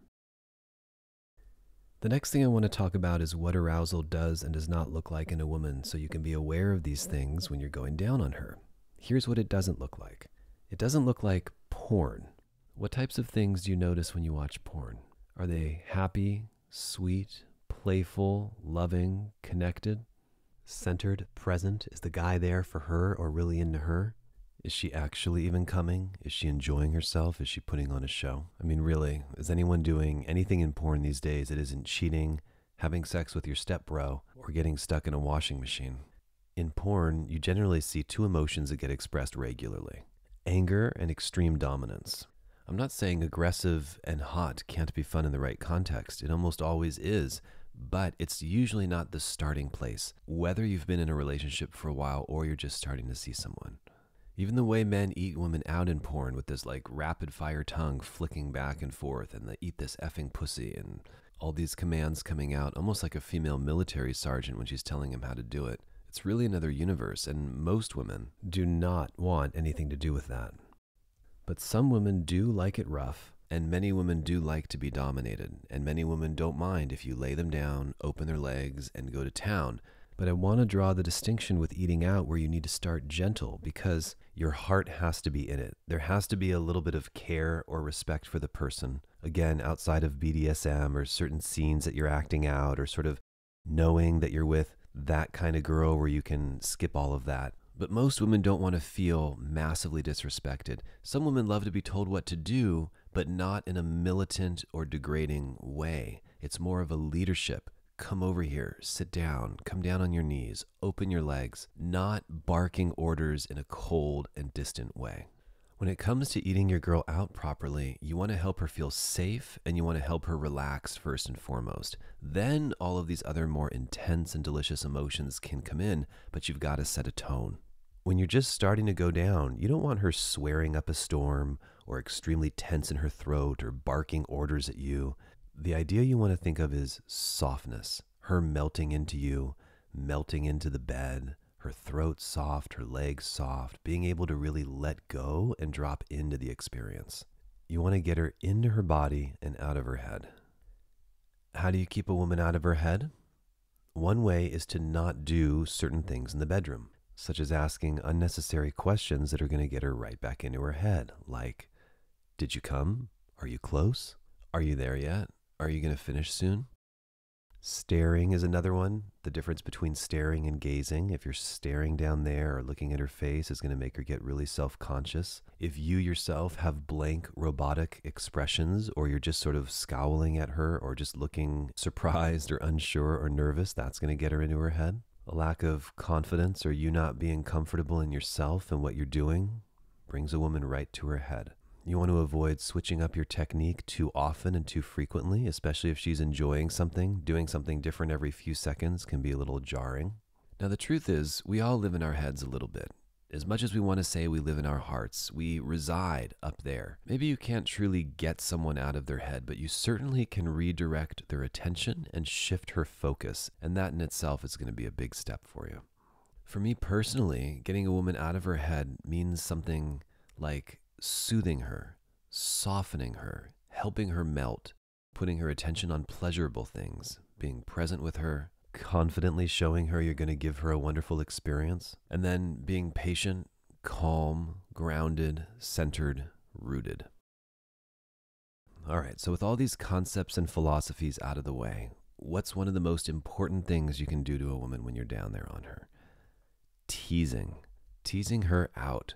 The next thing I want to talk about is what arousal does and does not look like in a woman, so you can be aware of these things when you're going down on her. Here's what it doesn't look like. It doesn't look like porn. What types of things do you notice when you watch porn? Are they happy, sweet, playful, loving, connected, centered, present? Is the guy there for her or really into her? Is she actually even coming? Is she enjoying herself? Is she putting on a show? I mean, really, is anyone doing anything in porn these days that isn't cheating, having sex with your stepbro, or getting stuck in a washing machine? In porn, you generally see two emotions that get expressed regularly: anger and extreme dominance. I'm not saying aggressive and hot can't be fun in the right context. It almost always is, but it's usually not the starting place, whether you've been in a relationship for a while or you're just starting to see someone. Even the way men eat women out in porn with this like rapid fire tongue flicking back and forth and the eat this effing pussy and all these commands coming out almost like a female military sergeant when she's telling him how to do it. It's really another universe, and most women do not want anything to do with that. But some women do like it rough, and many women do like to be dominated, and many women don't mind if you lay them down, open their legs, and go to town. But I want to draw the distinction with eating out where you need to start gentle, because your heart has to be in it. There has to be a little bit of care or respect for the person. Again, outside of BDSM or certain scenes that you're acting out, or sort of knowing that you're with that kind of girl where you can skip all of that. But most women don't want to feel massively disrespected. Some women love to be told what to do, but not in a militant or degrading way. It's more of a leadership. Come over here, sit down, come down on your knees, open your legs, not barking orders in a cold and distant way. When it comes to eating your girl out properly, you want to help her feel safe and you want to help her relax first and foremost. Then all of these other more intense and delicious emotions can come in, but you've got to set a tone. When you're just starting to go down, you don't want her swearing up a storm or extremely tense in her throat or barking orders at you. The idea you want to think of is softness, her melting into you, melting into the bed, her throat soft, her legs soft, being able to really let go and drop into the experience. You want to get her into her body and out of her head. How do you keep a woman out of her head? One way is to not do certain things in the bedroom, such as asking unnecessary questions that are going to get her right back into her head, like, did you come? Are you close? Are you there yet? Are you going to finish soon? Staring is another one. The difference between staring and gazing. If you're staring down there or looking at her face is going to make her get really self-conscious. If you yourself have blank robotic expressions, or you're just sort of scowling at her or just looking surprised or unsure or nervous, that's going to get her into her head. A lack of confidence or you not being comfortable in yourself and what you're doing brings a woman right to her head. You want to avoid switching up your technique too often and too frequently, especially if she's enjoying something. Doing something different every few seconds can be a little jarring. Now, the truth is, we all live in our heads a little bit. As much as we want to say we live in our hearts, we reside up there. Maybe you can't truly get someone out of their head, but you certainly can redirect their attention and shift her focus, and that in itself is going to be a big step for you. For me personally, getting a woman out of her head means something like soothing her, softening her, helping her melt, putting her attention on pleasurable things, being present with her, confidently showing her you're going to give her a wonderful experience, and then being patient, calm, grounded, centered, rooted. All right, so with all these concepts and philosophies out of the way, what's one of the most important things you can do to a woman when you're down there on her? Teasing her out.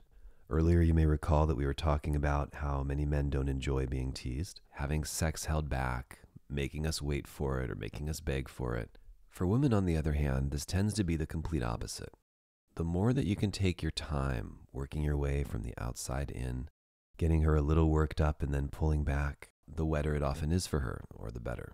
Earlier, you may recall that we were talking about how many men don't enjoy being teased, having sex held back, making us wait for it or making us beg for it. For women, on the other hand, this tends to be the complete opposite. The more that you can take your time working your way from the outside in, getting her a little worked up and then pulling back, the wetter it often is for her, or the better.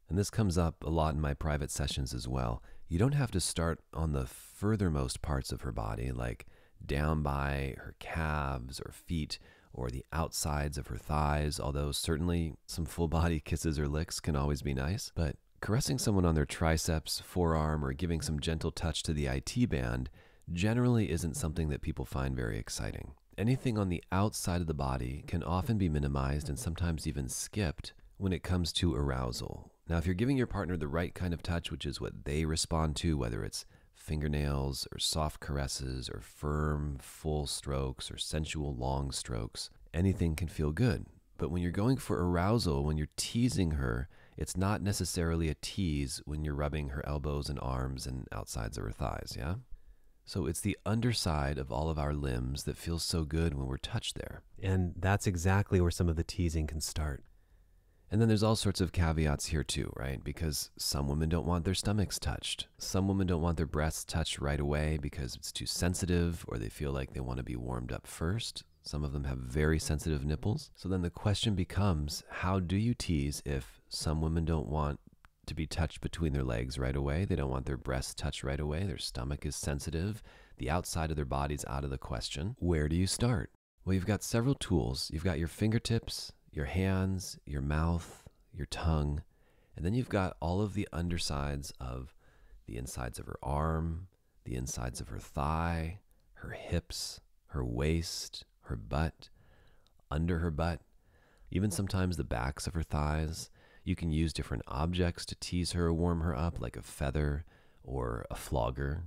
And this comes up a lot in my private sessions as well. You don't have to start on the furthermost parts of her body, like down by her calves or feet or the outsides of her thighs, although certainly some full body kisses or licks can always be nice. But caressing someone on their triceps, forearm, or giving some gentle touch to the IT band generally isn't something that people find very exciting. Anything on the outside of the body can often be minimized and sometimes even skipped when it comes to arousal. Now, if you're giving your partner the right kind of touch, which is what they respond to, whether it's fingernails or soft caresses or firm, full strokes or sensual long strokes, anything can feel good. But when you're going for arousal, when you're teasing her, it's not necessarily a tease when you're rubbing her elbows and arms and outsides of her thighs, yeah? So it's the underside of all of our limbs that feels so good when we're touched there. And that's exactly where some of the teasing can start. And then there's all sorts of caveats here too, right? Because some women don't want their stomachs touched. Some women don't want their breasts touched right away because it's too sensitive, or they feel like they want to be warmed up first. Some of them have very sensitive nipples. So then the question becomes, how do you tease if some women don't want to be touched between their legs right away? They don't want their breasts touched right away. Their stomach is sensitive. The outside of their body's out of the question. Where do you start? Well, you've got several tools. You've got your fingertips, your hands, your mouth, your tongue, and then you've got all of the undersides of the insides of her arm, the insides of her thigh, her hips, her waist, her butt, under her butt, even sometimes the backs of her thighs. You can use different objects to tease her or warm her up, like a feather or a flogger.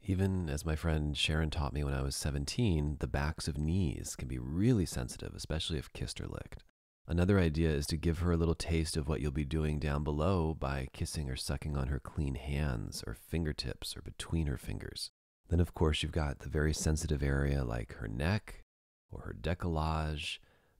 Even, as my friend Sharon taught me when I was 17, the backs of knees can be really sensitive, especially if kissed or licked. Another idea is to give her a little taste of what you'll be doing down below by kissing or sucking on her clean hands or fingertips or between her fingers. Then, of course, you've got the very sensitive area like her neck or her décollage,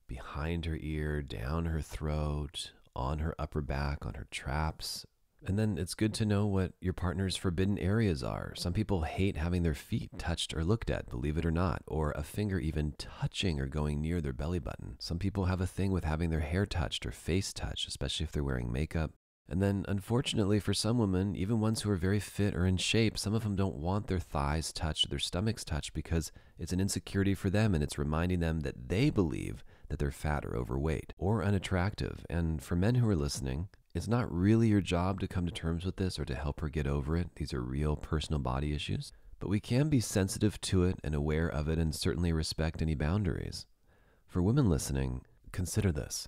behind her ear, down her throat, on her upper back, on her traps. And then it's good to know what your partner's forbidden areas are. Some people hate having their feet touched or looked at, believe it or not, or a finger even touching or going near their belly button. Some people have a thing with having their hair touched or face touched, especially if they're wearing makeup. And then, unfortunately, for some women, even ones who are very fit or in shape, some of them don't want their thighs touched or their stomachs touched because it's an insecurity for them and it's reminding them that they believe that they're fat or overweight or unattractive. And for men who are listening, it's not really your job to come to terms with this or to help her get over it. These are real personal body issues. But we can be sensitive to it and aware of it and certainly respect any boundaries. For women listening, consider this.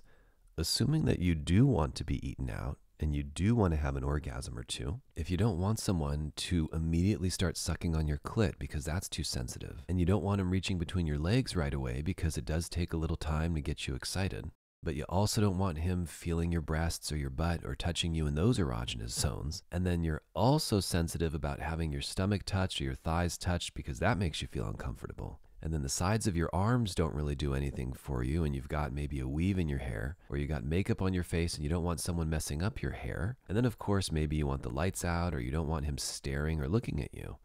Assuming that you do want to be eaten out and you do want to have an orgasm or two, if you don't want someone to immediately start sucking on your clit because that's too sensitive, and you don't want them reaching between your legs right away because it does take a little time to get you excited, but you also don't want him feeling your breasts or your butt or touching you in those erogenous zones. And then you're also sensitive about having your stomach touched or your thighs touched because that makes you feel uncomfortable. And then the sides of your arms don't really do anything for you, and you've got maybe a weave in your hair, or you got makeup on your face and you don't want someone messing up your hair. And then of course, maybe you want the lights out or you don't want him staring or looking at you.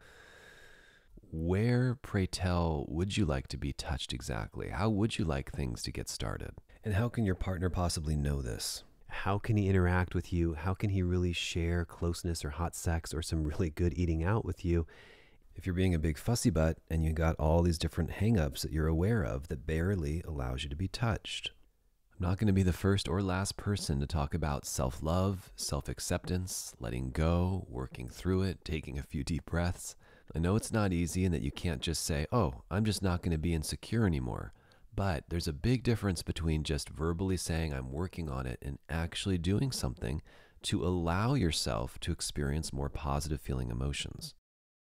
Where, pray tell, would you like to be touched exactly? How would you like things to get started? And how can your partner possibly know this? How can he interact with you? How can he really share closeness or hot sex or some really good eating out with you if you're being a big fussy butt and you got all these different hang-ups that you're aware of that barely allows you to be touched? I'm not going to be the first or last person to talk about self-love, self-acceptance, letting go, working through it, taking a few deep breaths. I know it's not easy and that you can't just say, oh, I'm just not going to be insecure anymore. But there's a big difference between just verbally saying I'm working on it and actually doing something to allow yourself to experience more positive feeling emotions.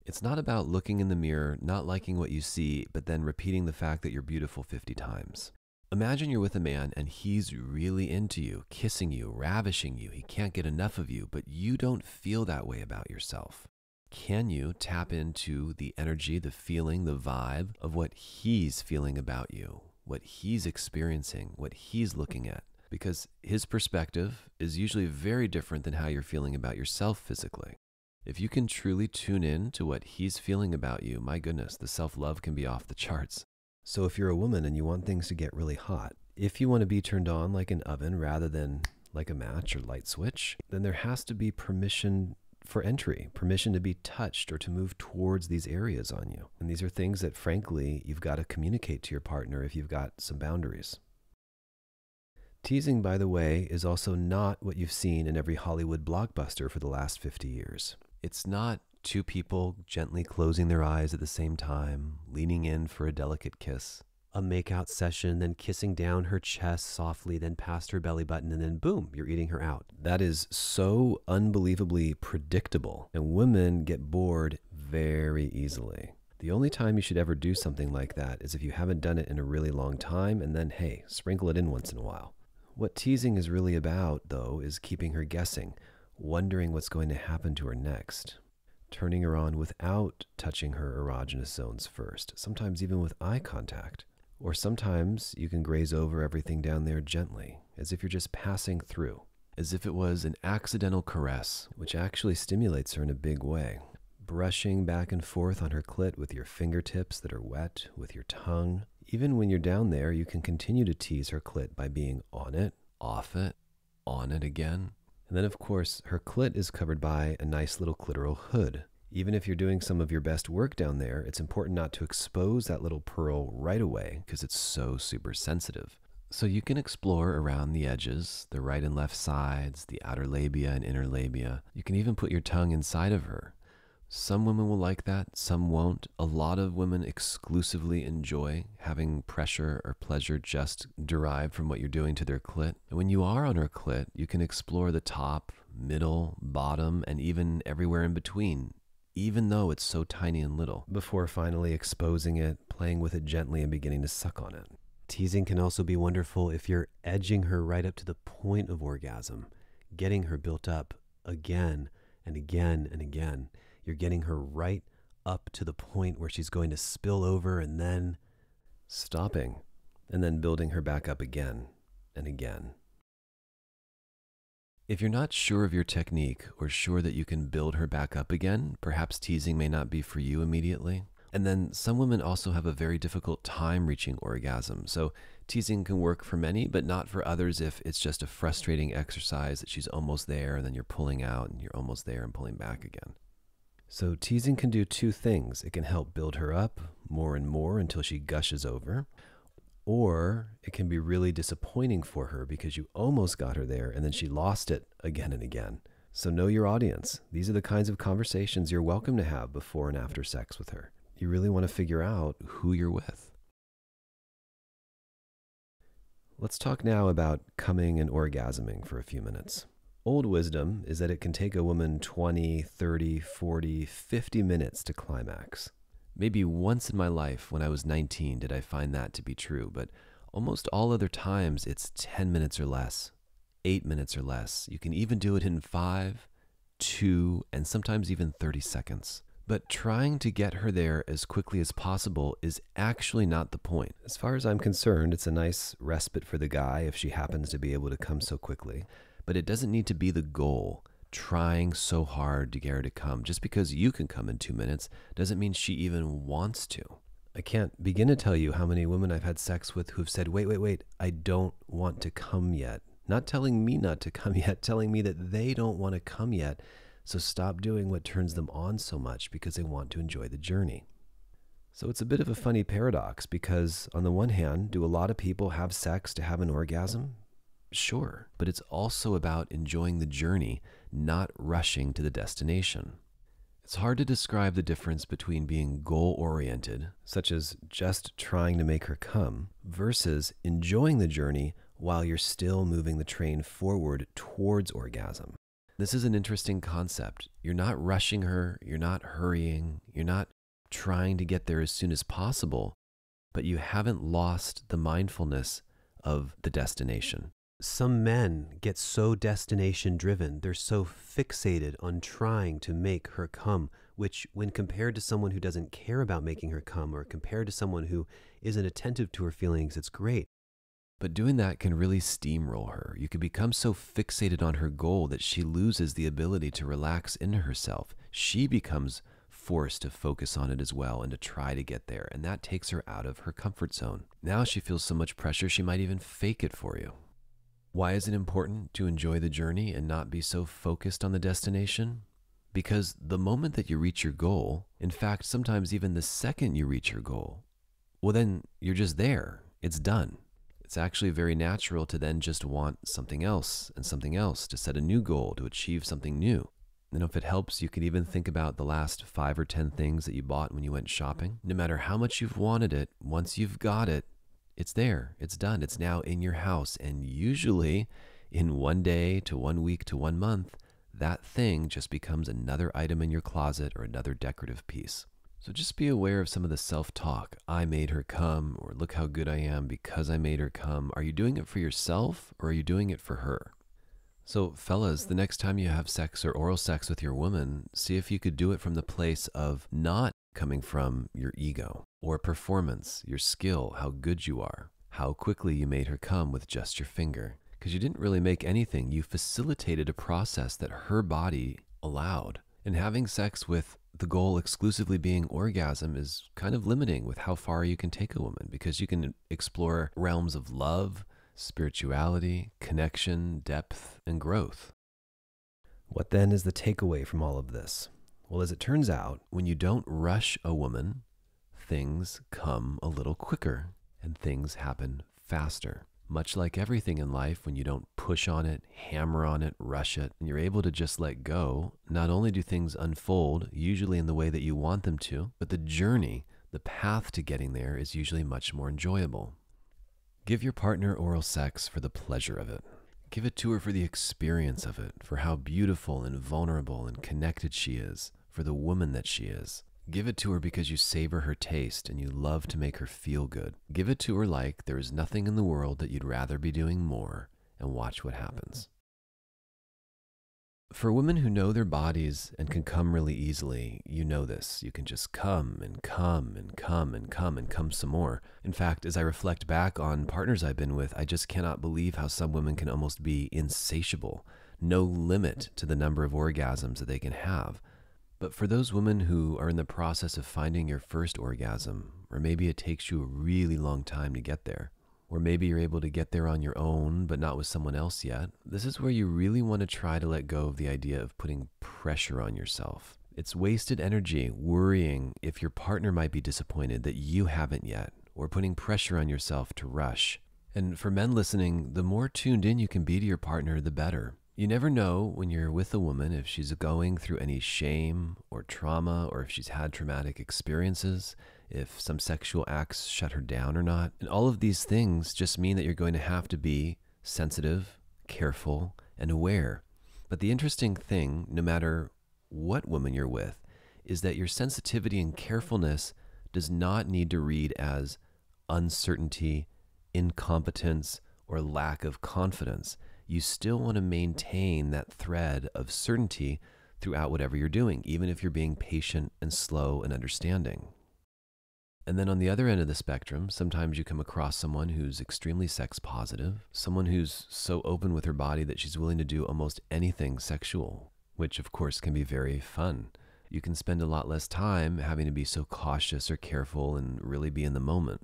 It's not about looking in the mirror, not liking what you see, but then repeating the fact that you're beautiful 50 times. Imagine you're with a man and he's really into you, kissing you, ravishing you. He can't get enough of you, but you don't feel that way about yourself. Can you tap into the energy, the feeling, the vibe of what he's feeling about you, what he's experiencing, what he's looking at? Because his perspective is usually very different than how you're feeling about yourself physically. If you can truly tune in to what he's feeling about you, my goodness, the self-love can be off the charts. So if you're a woman and you want things to get really hot, if you want to be turned on like an oven rather than like a match or light switch, then there has to be permission for entry, permission to be touched or to move towards these areas on you. And these are things that, frankly, you've got to communicate to your partner if you've got some boundaries. Teasing, by the way, is also not what you've seen in every Hollywood blockbuster for the last 50 years. It's not two people gently closing their eyes at the same time, leaning in for a delicate kiss, a makeout session, then kissing down her chest softly, then past her belly button, and then boom, you're eating her out. That is so unbelievably predictable, and women get bored very easily. The only time you should ever do something like that is if you haven't done it in a really long time, and then, hey, sprinkle it in once in a while. What teasing is really about, though, is keeping her guessing, wondering what's going to happen to her next, turning her on without touching her erogenous zones first, sometimes even with eye contact. Or sometimes you can graze over everything down there gently, as if you're just passing through, as if it was an accidental caress, which actually stimulates her in a big way. Brushing back and forth on her clit with your fingertips that are wet, with your tongue. Even when you're down there, you can continue to tease her clit by being on it, off it, on it again. And then, of course, her clit is covered by a nice little clitoral hood. Even if you're doing some of your best work down there, it's important not to expose that little pearl right away because it's so super sensitive. So you can explore around the edges, the right and left sides, the outer labia and inner labia. You can even put your tongue inside of her. Some women will like that, some won't. A lot of women exclusively enjoy having pressure or pleasure just derived from what you're doing to their clit. And when you are on her clit, you can explore the top, middle, bottom, and even everywhere in between, even though it's so tiny and little, before finally exposing it, playing with it gently, and beginning to suck on it. Teasing can also be wonderful if you're edging her right up to the point of orgasm, getting her built up again and again and again. You're getting her right up to the point where she's going to spill over and then stopping, and then building her back up again and again. If you're not sure of your technique or sure that you can build her back up again, perhaps teasing may not be for you immediately. And then some women also have a very difficult time reaching orgasm. So teasing can work for many, but not for others if it's just a frustrating exercise that she's almost there and then you're pulling out and you're almost there and pulling back again. So teasing can do two things. It can help build her up more and more until she gushes over, or it can be really disappointing for her because you almost got her there and then she lost it again and again. So know your audience. These are the kinds of conversations you're welcome to have before and after sex with her. You really want to figure out who you're with. Let's talk now about coming and orgasming for a few minutes. Old wisdom is that it can take a woman 20, 30, 40, 50 minutes to climax. Maybe once in my life when I was 19 did I find that to be true, but Almost all other times, it's 10 minutes or less, 8 minutes or less. You can even do it in 5, 2, and sometimes even 30 seconds. But trying to get her there as quickly as possible is actually not the point. As far as I'm concerned, it's a nice respite for the guy if she happens to be able to come so quickly. But it doesn't need to be the goal. Trying so hard to get her to come. Just because you can come in 2 minutes doesn't mean she even wants to. I can't begin to tell you how many women I've had sex with who've said, wait, I don't want to come yet. Not telling me not to come yet, telling me that they don't want to come yet. So stop doing what turns them on so much because they want to enjoy the journey. So it's a bit of a funny paradox because on the one hand, do a lot of people have sex to have an orgasm? Sure, but it's also about enjoying the journey, not rushing to the destination. It's hard to describe the difference between being goal-oriented, such as just trying to make her come, versus enjoying the journey while you're still moving the train forward towards orgasm. This is an interesting concept. You're not rushing her, you're not hurrying, you're not trying to get there as soon as possible, but you haven't lost the mindfulness of the destination. Some men get so destination driven, they're so fixated on trying to make her come, which when compared to someone who doesn't care about making her come or compared to someone who isn't attentive to her feelings, it's great. But doing that can really steamroll her. You can become so fixated on her goal that she loses the ability to relax into herself. She becomes forced to focus on it as well and to try to get there, and that takes her out of her comfort zone. Now she feels so much pressure, she might even fake it for you. Why is it important to enjoy the journey and not be so focused on the destination? Because the moment that you reach your goal, in fact, sometimes even the second you reach your goal, well, then you're just there. It's done. It's actually very natural to then just want something else and something else, to set a new goal, to achieve something new. And if it helps, you can even think about the last 5 or 10 things that you bought when you went shopping. No matter how much you've wanted it, once you've got it, it's there, it's done, it's now in your house. And usually in 1 day to 1 week to 1 month, that thing just becomes another item in your closet or another decorative piece. So just be aware of some of the self-talk. I made her come, or look how good I am because I made her come. Are you doing it for yourself or are you doing it for her? So fellas, the next time you have sex or oral sex with your woman, see if you could do it from the place of not coming from your ego or performance, your skill, how good you are, how quickly you made her come with just your finger. Because you didn't really make anything. You facilitated a process that her body allowed. And having sex with the goal exclusively being orgasm is kind of limiting with how far you can take a woman, because you can explore realms of love, spirituality, connection, depth, and growth. What then is the takeaway from all of this? Well, as it turns out, when you don't rush a woman, things come a little quicker and things happen faster. Much like everything in life, when you don't push on it, hammer on it, rush it, and you're able to just let go, not only do things unfold, usually in the way that you want them to, but the journey, the path to getting there is usually much more enjoyable. Give your partner oral sex for the pleasure of it. Give it to her for the experience of it, for how beautiful and vulnerable and connected she is, for the woman that she is. Give it to her because you savor her taste and you love to make her feel good. Give it to her like there is nothing in the world that you'd rather be doing more, and watch what happens. For women who know their bodies and can come really easily, you know this. You can just come and come and come and come and come some more. In fact, as I reflect back on partners I've been with, I just cannot believe how some women can almost be insatiable. No limit to the number of orgasms that they can have. But for those women who are in the process of finding your first orgasm, or maybe it takes you a really long time to get there, or maybe you're able to get there on your own, but not with someone else yet, this is where you really want to try to let go of the idea of putting pressure on yourself. It's wasted energy worrying if your partner might be disappointed that you haven't yet, or putting pressure on yourself to rush. And for men listening, the more tuned in you can be to your partner, the better. You never know when you're with a woman if she's going through any shame or trauma, or if she's had traumatic experiences, if some sexual acts shut her down or not. And all of these things just mean that you're going to have to be sensitive, careful, and aware. But the interesting thing, no matter what woman you're with, is that your sensitivity and carefulness does not need to read as uncertainty, incompetence or lack of confidence, you still want to maintain that thread of certainty throughout whatever you're doing, even if you're being patient and slow and understanding. And then on the other end of the spectrum, sometimes you come across someone who's extremely sex positive, someone who's so open with her body that she's willing to do almost anything sexual, which of course can be very fun. You can spend a lot less time having to be so cautious or careful and really be in the moment.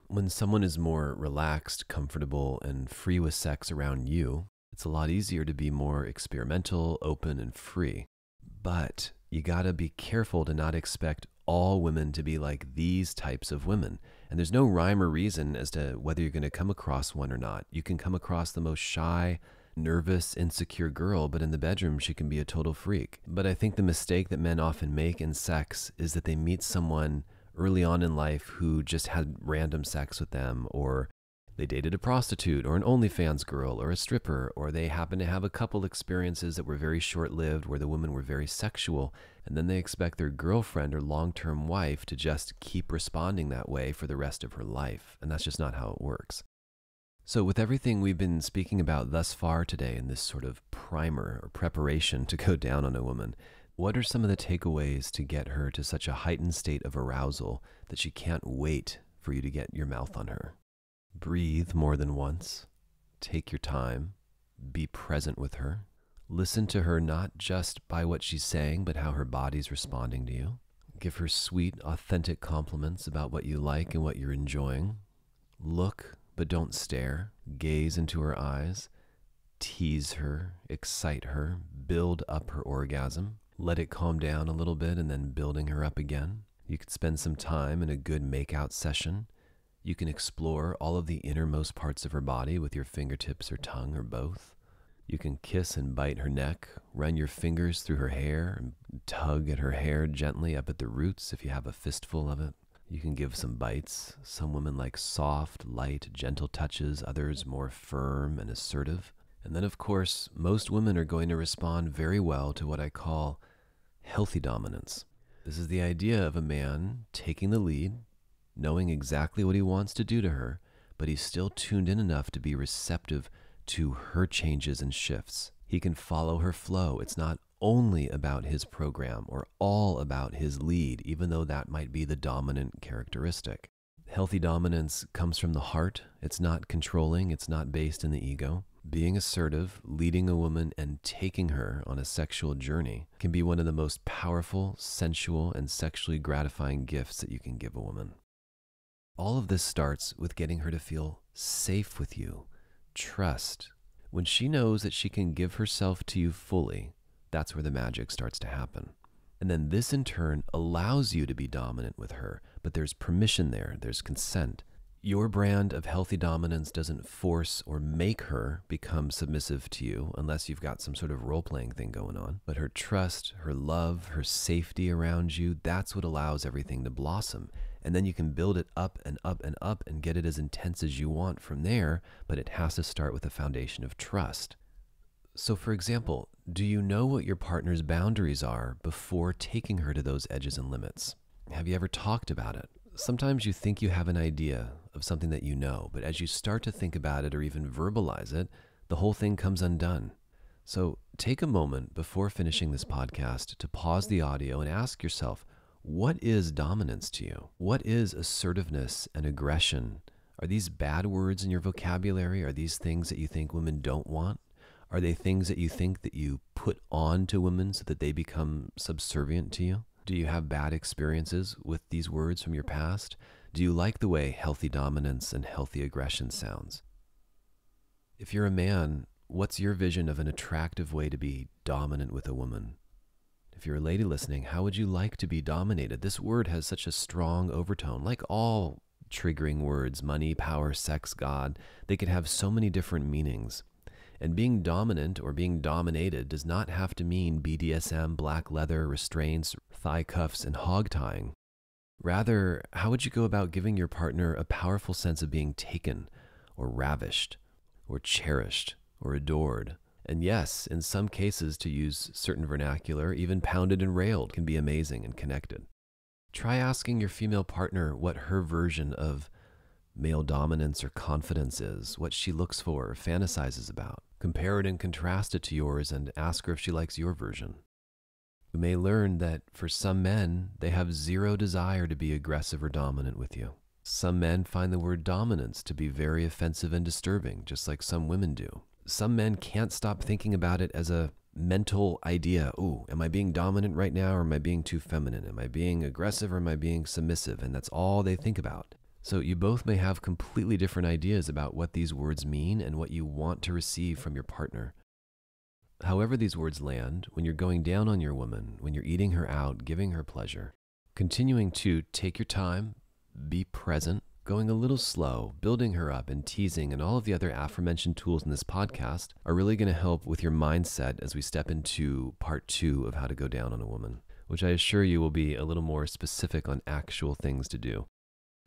When someone is more relaxed, comfortable, and free with sex around you, it's a lot easier to be more experimental, open, and free. But you gotta be careful to not expect all women to be like these types of women. And there's no rhyme or reason as to whether you're gonna come across one or not. You can come across the most shy, nervous, insecure girl, but in the bedroom, she can be a total freak. But I think the mistake that men often make in sex is that they meet someone early on in life who just had random sex with them, or they dated a prostitute or an OnlyFans girl or a stripper, or they happened to have a couple experiences that were very short-lived where the women were very sexual, and then they expect their girlfriend or long-term wife to just keep responding that way for the rest of her life, and that's just not how it works. So with everything we've been speaking about thus far today in this sort of primer or preparation to go down on a woman, what are some of the takeaways to get her to such a heightened state of arousal that she can't wait for you to get your mouth on her? Breathe more than once. Take your time. Be present with her. Listen to her not just by what she's saying, but how her body's responding to you. Give her sweet, authentic compliments about what you like and what you're enjoying. Look, but don't stare. Gaze into her eyes. Tease her, excite her, build up her orgasm. Let it calm down a little bit and then building her up again. You could spend some time in a good make-out session. You can explore all of the innermost parts of her body with your fingertips or tongue or both. You can kiss and bite her neck, run your fingers through her hair, and tug at her hair gently up at the roots if you have a fistful of it. You can give some bites. Some women like soft, light, gentle touches, others more firm and assertive. And then, of course, most women are going to respond very well to what I call healthy dominance. This is the idea of a man taking the lead, knowing exactly what he wants to do to her, but he's still tuned in enough to be receptive to her changes and shifts. He can follow her flow. It's not only about his program or all about his lead, even though that might be the dominant characteristic. Healthy dominance comes from the heart. It's not controlling. It's not based in the ego. Being assertive, leading a woman, and taking her on a sexual journey can be one of the most powerful, sensual, and sexually gratifying gifts that you can give a woman. All of this starts with getting her to feel safe with you, trust. When she knows that she can give herself to you fully, that's where the magic starts to happen. And then this in turn allows you to be dominant with her, but there's permission there, there's consent. Your brand of healthy dominance doesn't force or make her become submissive to you unless you've got some sort of role-playing thing going on. But her trust, her love, her safety around you, that's what allows everything to blossom. And then you can build it up and up and up and get it as intense as you want from there, but it has to start with a foundation of trust. So for example, do you know what your partner's boundaries are before taking her to those edges and limits? Have you ever talked about it? Sometimes you think you have an idea of something that you know, but as you start to think about it or even verbalize it, the whole thing comes undone. So take a moment before finishing this podcast to pause the audio and ask yourself, what is dominance to you? What is assertiveness and aggression? Are these bad words in your vocabulary? Are these things that you think women don't want? Are they things that you think that you put on to women so that they become subservient to you? Do you have bad experiences with these words from your past? Do you like the way healthy dominance and healthy aggression sounds? If you're a man, what's your vision of an attractive way to be dominant with a woman? If you're a lady listening, how would you like to be dominated? This word has such a strong overtone. Like all triggering words, money, power, sex, God, they could have so many different meanings. And being dominant or being dominated does not have to mean BDSM, black leather, restraints, thigh cuffs, and hog tying. Rather, how would you go about giving your partner a powerful sense of being taken, or ravished, or cherished, or adored? And yes, in some cases, to use certain vernacular, even pounded and railed can be amazing and connected. Try asking your female partner what her version of male dominance or confidence is, what she looks for or fantasizes about. Compare it and contrast it to yours and ask her if she likes your version. You may learn that for some men, they have zero desire to be aggressive or dominant with you. Some men find the word dominance to be very offensive and disturbing, just like some women do. Some men can't stop thinking about it as a mental idea. Ooh, am I being dominant right now or am I being too feminine? Am I being aggressive or am I being submissive? And that's all they think about. So you both may have completely different ideas about what these words mean and what you want to receive from your partner. However these words land, when you're going down on your woman, when you're eating her out, giving her pleasure, continuing to take your time, be present, going a little slow, building her up and teasing and all of the other aforementioned tools in this podcast are really going to help with your mindset as we step into part 2 of how to go down on a woman, which I assure you will be a little more specific on actual things to do.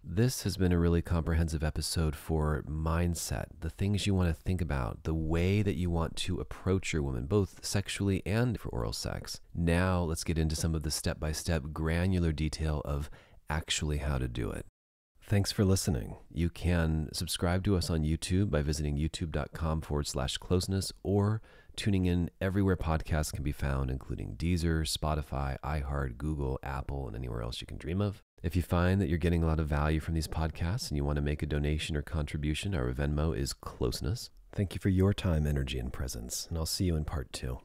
This has been a really comprehensive episode for mindset, the things you want to think about, the way that you want to approach your woman, both sexually and for oral sex. Now let's get into some of the step-by-step granular detail of actually how to do it. Thanks for listening. You can subscribe to us on YouTube by visiting youtube.com/closeness or tuning in everywhere podcasts can be found, including Deezer, Spotify, iHeart, Google, Apple, and anywhere else you can dream of. If you find that you're getting a lot of value from these podcasts and you want to make a donation or contribution, our Venmo is Closeness. Thank you for your time, energy, and presence, and I'll see you in part 2.